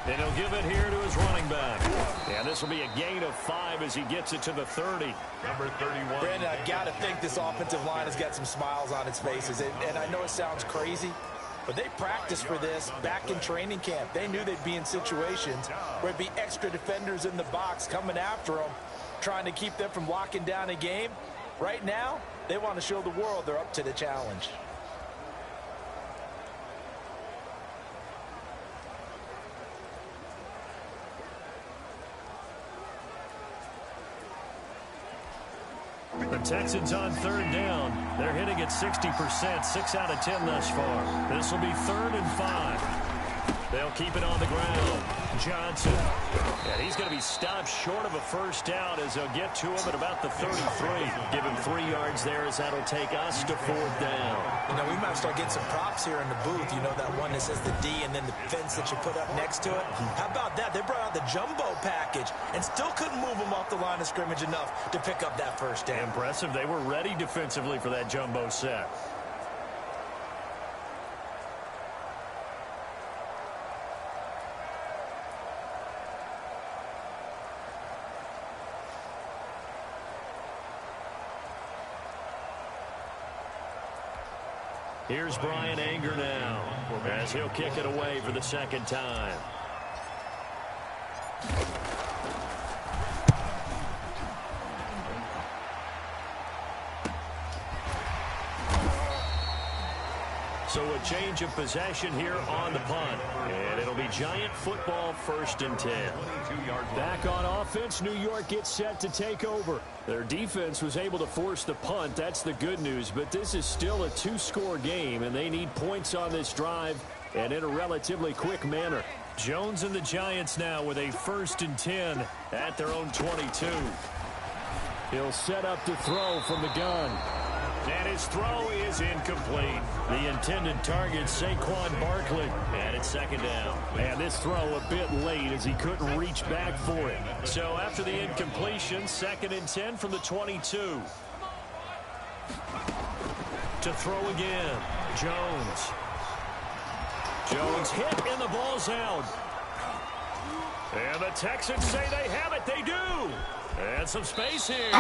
And he'll give it here to his running back. And this will be a gain of 5 as he gets it to the 30. Number 31. Brandon, I've got to think this offensive line has got some smiles on its faces. And I know it sounds crazy, but they practiced for this back in training camp. They knew they'd be in situations where it'd be extra defenders in the box coming after them, trying to keep them from locking down a game. Right now, they want to show the world they're up to the challenge. The Texans on third down. They're hitting at 60%, 6 out of 10 thus far. This will be 3rd and 5. They'll keep it on the ground. Johnson. And he's going to be stopped short of a first down as they'll get to him at about the 33. Give him 3 yards there as that'll take us to 4th down. You know, we might start getting some props here in the booth. You know, that one that says the D and then the fence that you put up next to it. How about that? They brought out the jumbo package and still couldn't move them off the line of scrimmage enough to pick up that first down. Impressive. They were ready defensively for that jumbo set. Here's Brian Anger now as he'll kick it away for the 2nd time. So a change of possession here on the punt. And it'll be Giant football, 1st and 10. Back on offense, New York gets set to take over. Their defense was able to force the punt. That's the good news. But this is still a 2-score game, and they need points on this drive and in a relatively quick manner. Jones and the Giants now with a 1st and 10 at their own 22. He'll set up to throw from the gun. And his throw is incomplete. The intended target, Saquon Barkley. And it's 2nd down. And this throw a bit late as he couldn't reach back for it. So after the incompletion, 2nd and 10 from the 22. To throw again. Jones. Jones hit and the ball's out. And the Texans say they have it. They do. And some space here.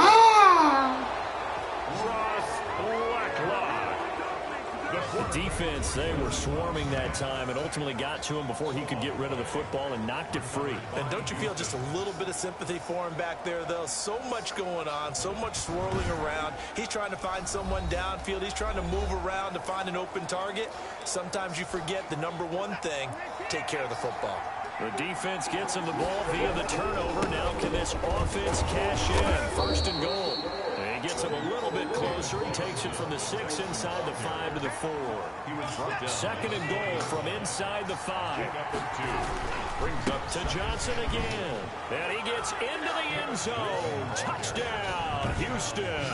The defense, they were swarming that time and ultimately got to him before he could get rid of the football and knocked it free. And don't you feel just a little bit of sympathy for him back there, though? So much going on, so much swirling around. He's trying to find someone downfield. He's trying to move around to find an open target. Sometimes you forget the number one thing, take care of the football. The defense gets him the ball via the turnover. Now can this offense cash in? 1st and goal. And he gets him a little bit closer. He takes it from the 6 inside the 5 to the 4. 2nd and goal from inside the 5. To Johnson again. And he gets into the end zone. Touchdown, Houston.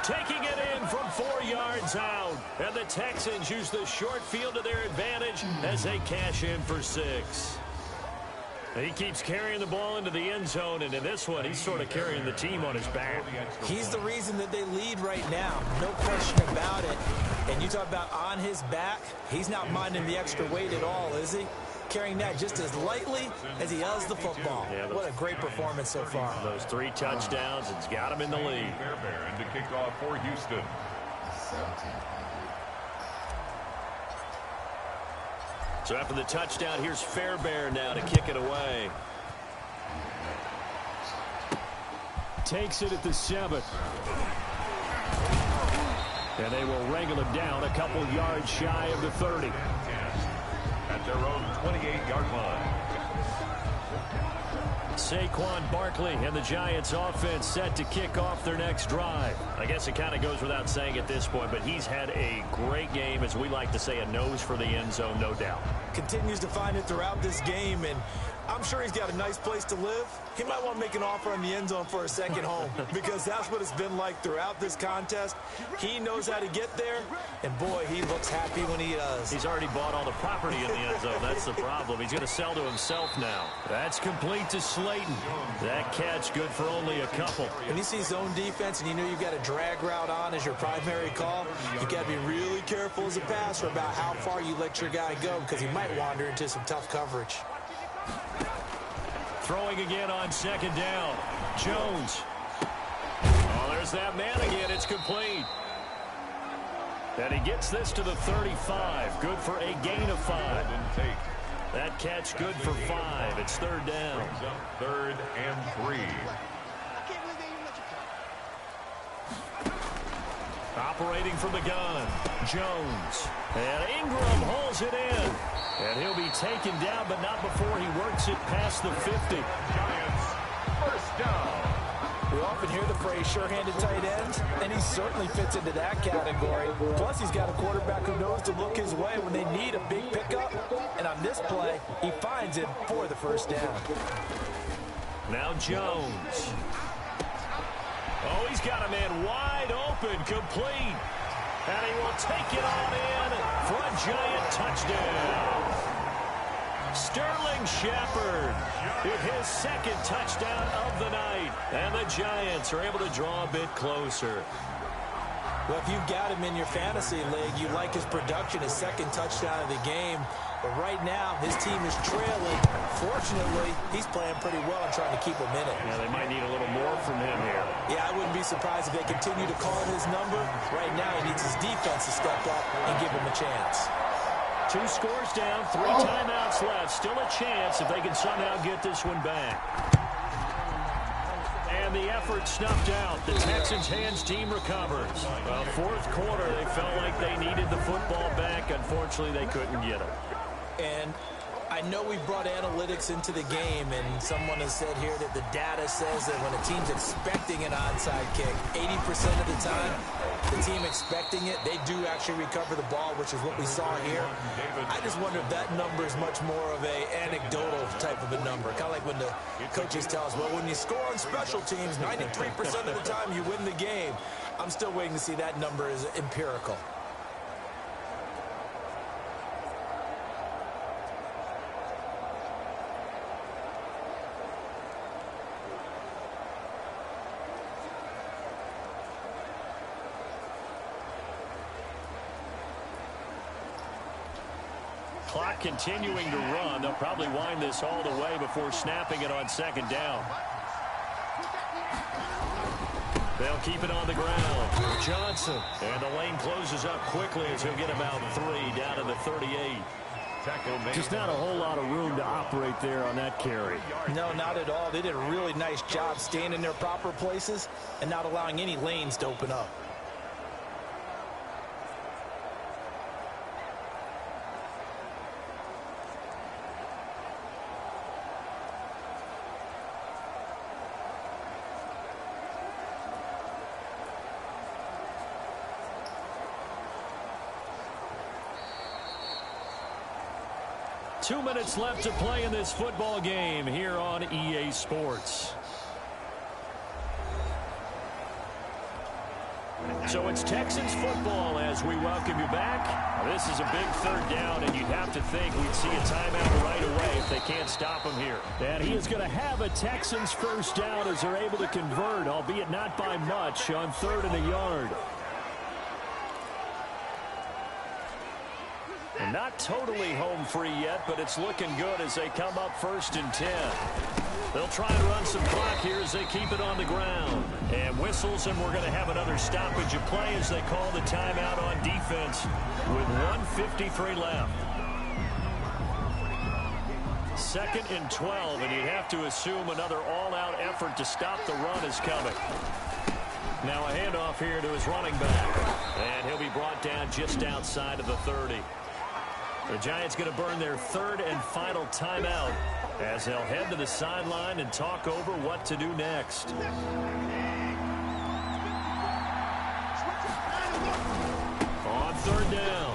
Taking it in from 4 yards out. And the Texans use the short field to their advantage as they cash in for 6. He keeps carrying the ball into the end zone, and in this one, he's sort of carrying the team on his back. He's the reason that they lead right now. No question about it. And you talk about on his back, he's not minding the extra weight at all, is he? Carrying that just as lightly as he does the football. Yeah, what a great performance so far. Those 3 touchdowns, it's got him in the lead. And to kick off for Houston. 17. So after the touchdown, here's Fairbairn now to kick it away. Takes it at the 7. And they will wrangle him down a couple yards shy of the 30. At their own 28-yard line. Saquon Barkley and the Giants offense set to kick off their next drive. I guess it kind of goes without saying at this point, but he's had a great game, as we like to say, a nose for the end zone, no doubt. Continues to find it throughout this game, and I'm sure he's got a nice place to live. He might want to make an offer on the end zone for a second home because that's what it's been like throughout this contest. He knows how to get there, and boy, he looks happy when he does. He's already bought all the property in the end zone. That's the problem. He's going to sell to himself now. That's complete to Slayton. That catch good for only a couple. When you see zone defense and you know you've got a drag route on as your primary call, you got to be really careful as a passer about how far you let your guy go because he might wander into some tough coverage. Throwing again on 2nd down. Jones. Oh, there's that man again. It's complete. And he gets this to the 35. Good for a gain of 5. That catch good for 5. It's 3rd down. 3rd and 3. Operating from the gun. Jones. And Ingram holds it in. And he'll be taken down, but not before he works it past the 50. Giants, 1st down. We often hear the phrase sure-handed tight ends, and he certainly fits into that category. Plus, he's got a quarterback who knows to look his way when they need a big pickup. And on this play, he finds it for the first down. Now Jones. Oh, he's got a man wide open, complete. And he will take it on in for a Giant touchdown. Sterling Shepard with his second touchdown of the night. And the Giants are able to draw a bit closer. Well, if you've got him in your fantasy league, you like his production, his second touchdown of the game. But right now, his team is trailing. Fortunately, he's playing pretty well and trying to keep him in it. Yeah, they might need a little more from him here. Yeah, I wouldn't be surprised if they continue to call his number. Right now, he needs his defense to step up and give him a chance. 2 scores down, 3 timeouts left. Still a chance if they can somehow get this one back. And the effort snuffed out. The Texans' hands team recovers. Well, fourth quarter, they felt like they needed the football back. Unfortunately, they couldn't get it. And I know we brought analytics into the game, and someone has said here that the data says that when a team's expecting an onside kick, 80% of the time, the team expecting it, they do actually recover the ball, which is what we saw here. I just wonder if that number is much more of a anecdotal type of a number. Kind of like when the coaches tell us, well, when you score on special teams, 93% of the time you win the game. I'm still waiting to see that number is empirical. Clock continuing to run. They'll probably wind this all the way before snapping it on second down. They'll keep it on the ground. Johnson. And the lane closes up quickly as he'll get about 3 down to the 38. Just not a whole lot of room to operate there on that carry. No, not at all. They did a really nice job staying in their proper places and not allowing any lanes to open up. Two minutes left to play in this football game here on EA Sports. So it's Texans football as we welcome you back. Now, this is a big third down, and you'd have to think we'd see a timeout right away if they can't stop him here. And he is going to have a Texans first down as they're able to convert, albeit not by much, on 3rd and a yard. And not totally home free yet, but it's looking good as they come up 1st and 10. They'll try and run some clock here as they keep it on the ground. And whistles, and we're going to have another stoppage of play as they call the timeout on defense with 1:53 left. 2nd and 12, and you have to assume another all-out effort to stop the run is coming. Now a handoff here to his running back. And he'll be brought down just outside of the 30. The Giants going to burn their 3rd and final timeout as they'll head to the sideline and talk over what to do next. On 3rd down,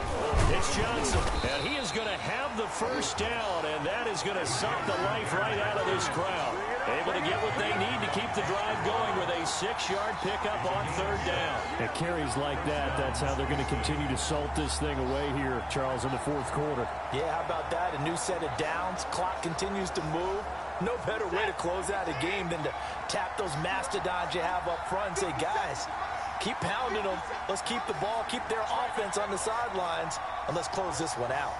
it's Johnson, and he is going to have the first down, and that is going to suck the life right out of this crowd. Able to get what they need to keep the drive going with a 6-yard pickup on 3rd down. At carries like that, that's how they're going to continue to salt this thing away here, Charles, in the 4th quarter. Yeah, how about that? A new set of downs. Clock continues to move. No better way to close out a game than to tap those mastodons you have up front and say, guys, keep pounding them. Let's keep the ball, keep their offense on the sidelines, and let's close this one out.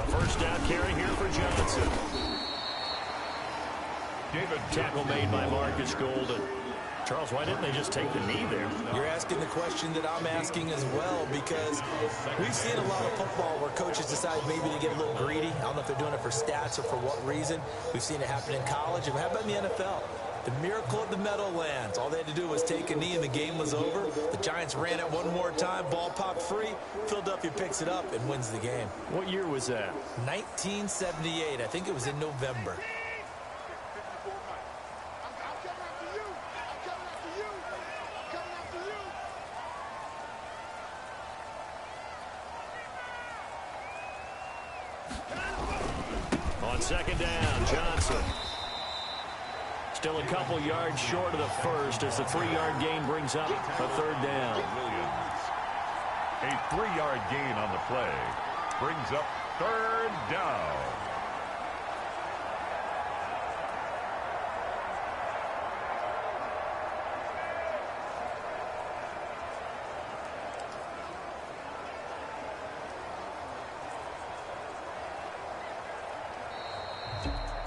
First down carry here for Johnson. Tackle made by Marcus Golden. Charles, why didn't they just take the knee there? You're asking the question that I'm asking as well, because we've seen a lot of football where coaches decide maybe to get a little greedy. I don't know if they're doing it for stats or for what reason. We've seen it happen in college. And how about in the NFL? The miracle of the Meadowlands. All they had to do was take a knee and the game was over. The Giants ran it one more time. Ball popped free. Philadelphia picks it up and wins the game. What year was that? 1978. I think it was in November. On second down, Johnson. Still a couple yards short of the first as the 3-yard gain brings up a third down. A 3-yard gain on the play brings up third down.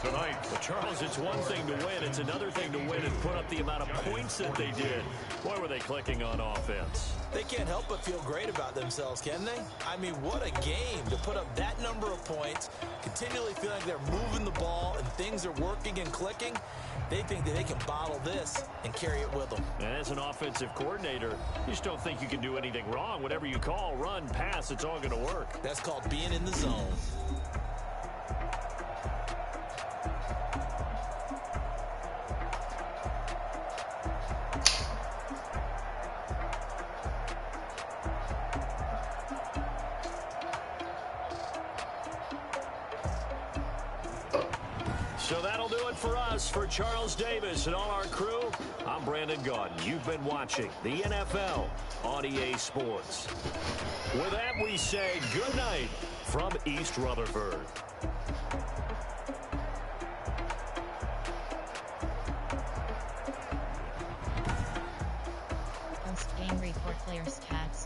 Tonight, But Charles, it's one thing to win. It's another thing to win and put up the amount of points that they did. Boy, were they clicking on offense. They can't help but feel great about themselves, can they? I mean, what a game to put up that number of points, continually feeling like they're moving the ball and things are working and clicking. They think that they can bottle this and carry it with them. And as an offensive coordinator, you just don't think you can do anything wrong. Whatever you call, run, pass, it's all going to work. That's called being in the zone. So that'll do it for us. For Charles Davis and all our crew, I'm Brandon Gaudin. You've been watching the NFL on EA Sports. With that, we say good night from East Rutherford. Post-game report players' stats.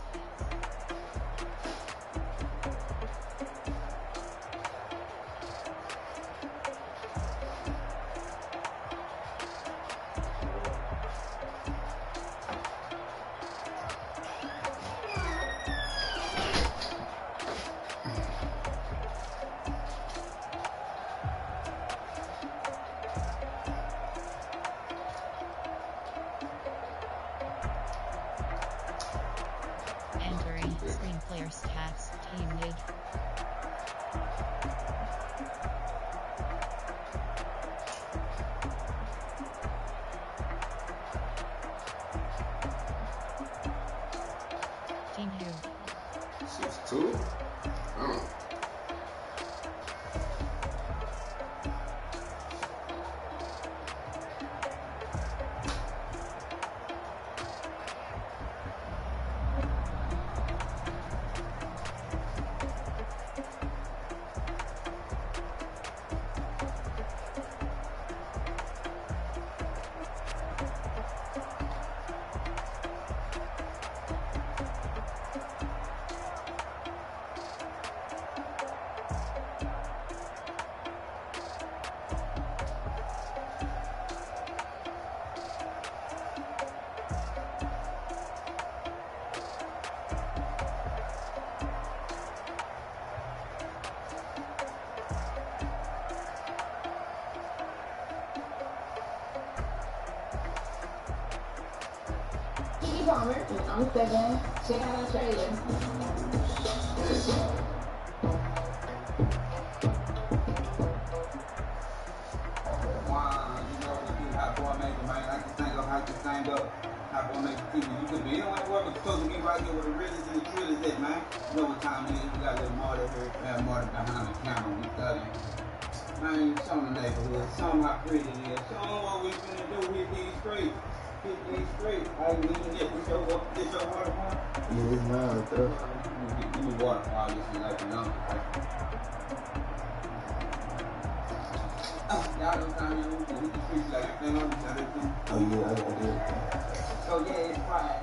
Entering screen players' stats. Team league. Team who? 6'2"? Oh. Palmer, I'm second. Check out our trailer. Wow, you know what you hot boy maker, man. I can stand up, I can stand up. Hot boy maker TV. You could be anywhere in the world, but you're supposed to be right here with the realest and the trillest at, man. You know what time it is. We got a little Marty here. We have Marty behind the camera. We studying. Man, show them the neighborhood. Show them how pretty it is. Show them what we finna do. Hit these streets. Hit these streets. Hey, we can get your water from? Yeah, it's mine, bro. Give me water for all this shit like you know. Y'all don't come here with the streets like everything on each other. Oh, yeah, I got it. So, yeah, it's Friday.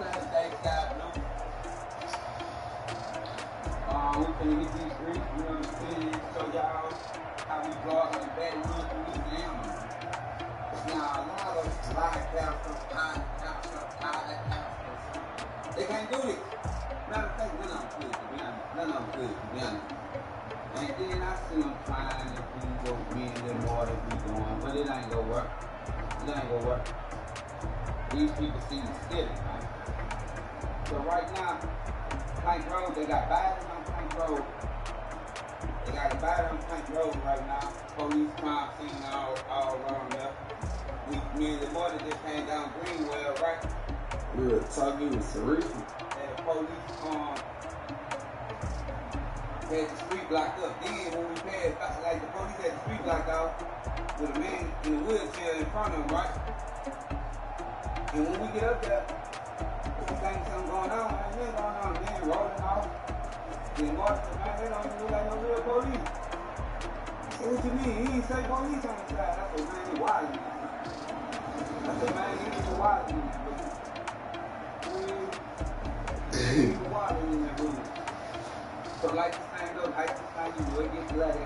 Thursday, sky blue. We finna get these streets. We gonna finish show y'all how we brought in Baton Rouge, Louisiana. now, a lot of council, they can't do this. Matter of fact, none of them could, to be honest. And then I see them trying to do what me and them water be doing, but it ain't gonna work. These people see you stealing, man. So right now, Plank Road, they got battles on Plank Road. They got a battle on Plank Road right now. Police crime scene all around there. Me and the mother just came down Greenwell, right? We were talking with Serif. And the police had the street blocked up. Then when we passed, like the police had the street blocked out with a man in a wheelchair in front of him, right? And when we get up there, we think something going on, man, nothing going on, then rolling off. Then Martin said, man, they don't even look like no real police. I said, what you mean? He ain't say police on the side. I said, man, he wild in that. I said, man, he ain't wild in that room. He ain't wild in that room. So like this thing goes, like this thing, you know, it gets bloody.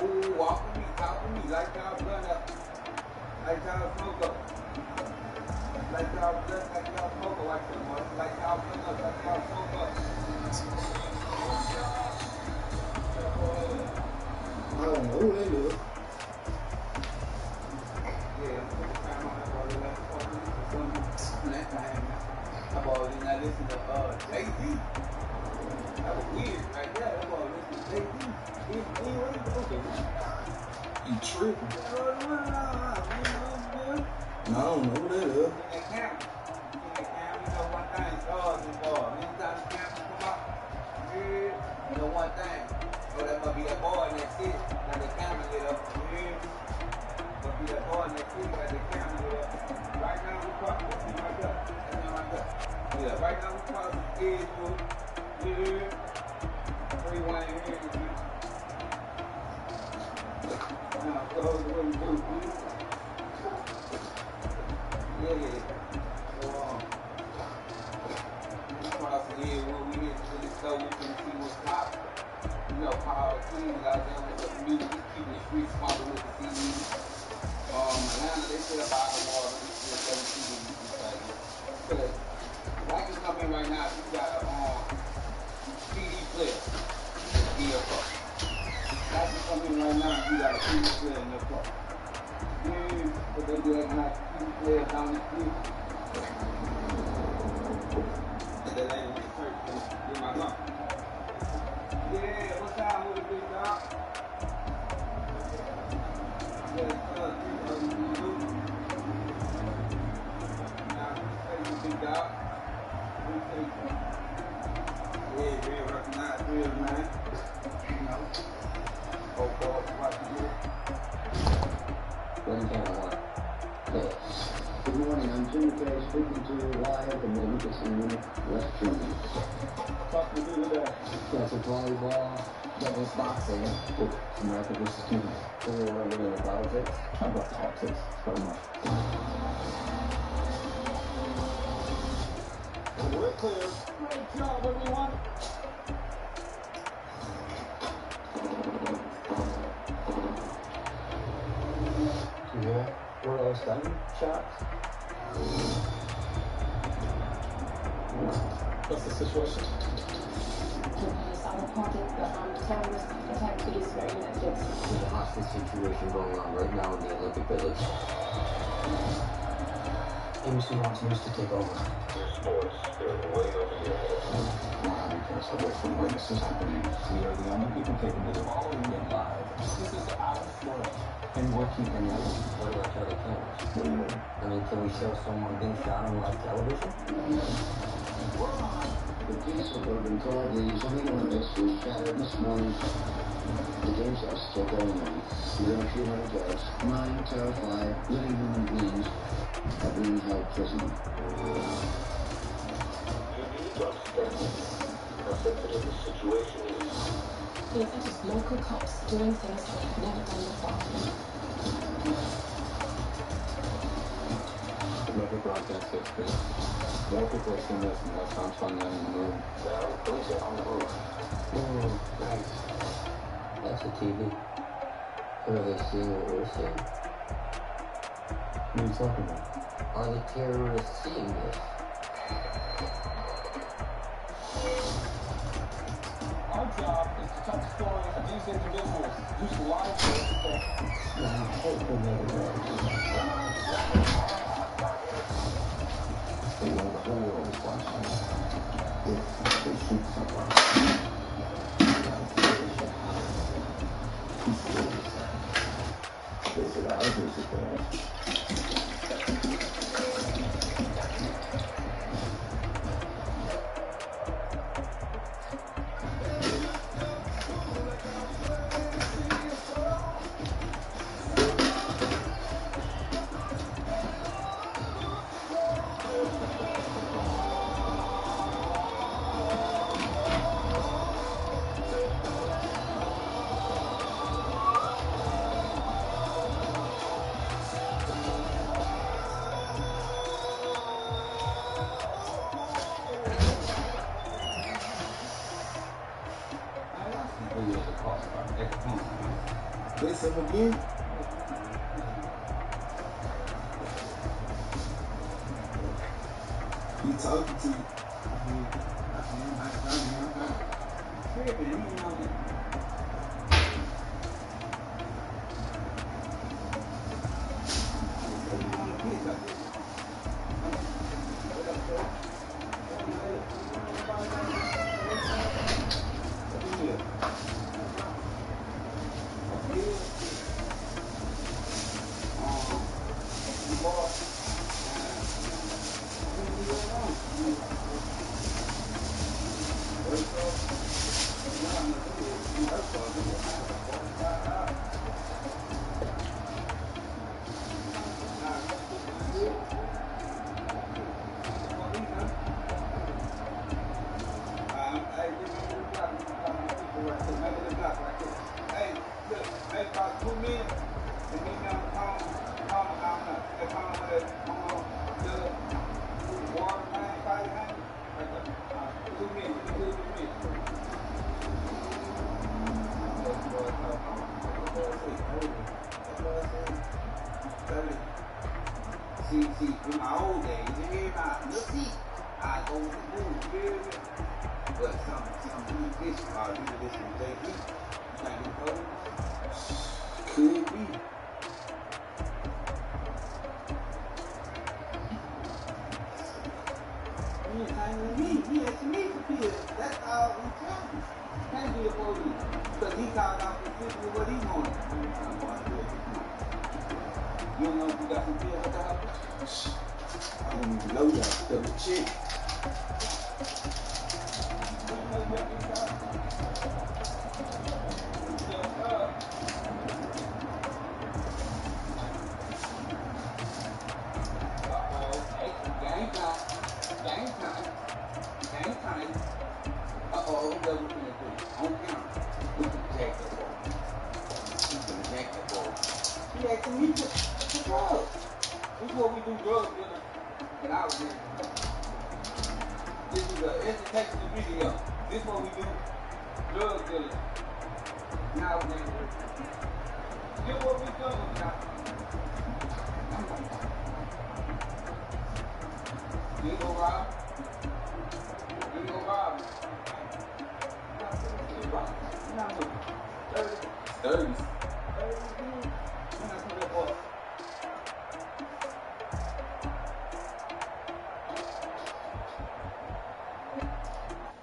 Ooh, walk with me, talk with me, like y'all blood up. Like y'all smoke up. Like y'all blood, like y'all smoke up, like y'all blood up, like y'all smoke up. I don't know who they do. Yeah, I'm putting time on that boy. That's something that time. That boy did not listen to Jay-Z. That was weird right there. That boy listened to Jay-Z. You tripping. No, I don't know who they do. in the camera, you know one thing, stars involved. Anytime the camera come out, you know one thing. Oh, that must be that boy in that city. Now the camera lit up. Must be that boy in that city. Now the camera lit up. Right now we crossing. That's him right there. Yeah, right now we crossing Edgewood. Freeway in here. Now close the way we do. Yeah. So, crossing Edgewood, we hit to the store. We can see what's popping. You know, Paul Queens out there with the music, keeping the streets pumping with the CD. Atlanta, they still buy the water. They still selling people in the cycle. Because I can come in right now if you got a CD player in your car. I can come in right now if you got a CD player in your car. But they be acting like CD players down the street. And the lady went to church with my mom. Yeah, what's up with the big dog? Yeah, big dog. Yeah, real recognize real man. You know. Oh, boy, what you do? Good morning, I'm Jimmy Kay speaking to you live from the Lucas Unit, West Germany. Talk to me today. Cancer volleyball, doubles boxing, America versus Cuba. We're living in politics. How about politics? So much. We're clear. Great job, everyone. Yeah, were those gun shots? What's the situation? Japan is out of pocket. The terrorist attack is very Netflix. There's a hostage situation going on right now in the Olympic Village. ABC wants news to take over. Sports, they're way over your head. 100 minutes away from where this is happening. We are the only people capable of following it live. This is our world. And we're keeping it. What do I tell the cameras? What do you mean? I mean, can we show someone being shot on live television? The peace of urban called the Summer Olympics was shattered this morning. The games are still going on. Within a few hundred yards, 9 terrified, living human beings are being held prisoner. You need to understand how sensitive the situation is. These are just local cops doing things they've never done before. Local broadcast history. More people have seen this and more times on them in the moon. Now, police are on the move. Oh, nice. That's a TV. Where are they seeing what we're seeing? What are you talking about? Are the terrorists seeing this? Our job is to tell the story of these individuals whose lives are at stake. I hope they never know. They won't clear all the questions if they shoot someone. They said I was there. This him again? He talking to you. Tripping, you know that. See, in my old days, you hear about the seat, I go to the moon, you hear me? But some do this, do this with JP. You think it's cold? Could be. He ain't hanging me. He asked me for pills. That's all I'm telling you. Can't be a police. Because he called out specifically what he wanted. You don't know if you got some pills at the house? I don't even know y'all. Double check. He asking me for drugs. This is what we do drugs with in our business. This is an educational video. This is what we do drug dealing in our business. This is what we do now. You go rob. You go rob. You know, 30s.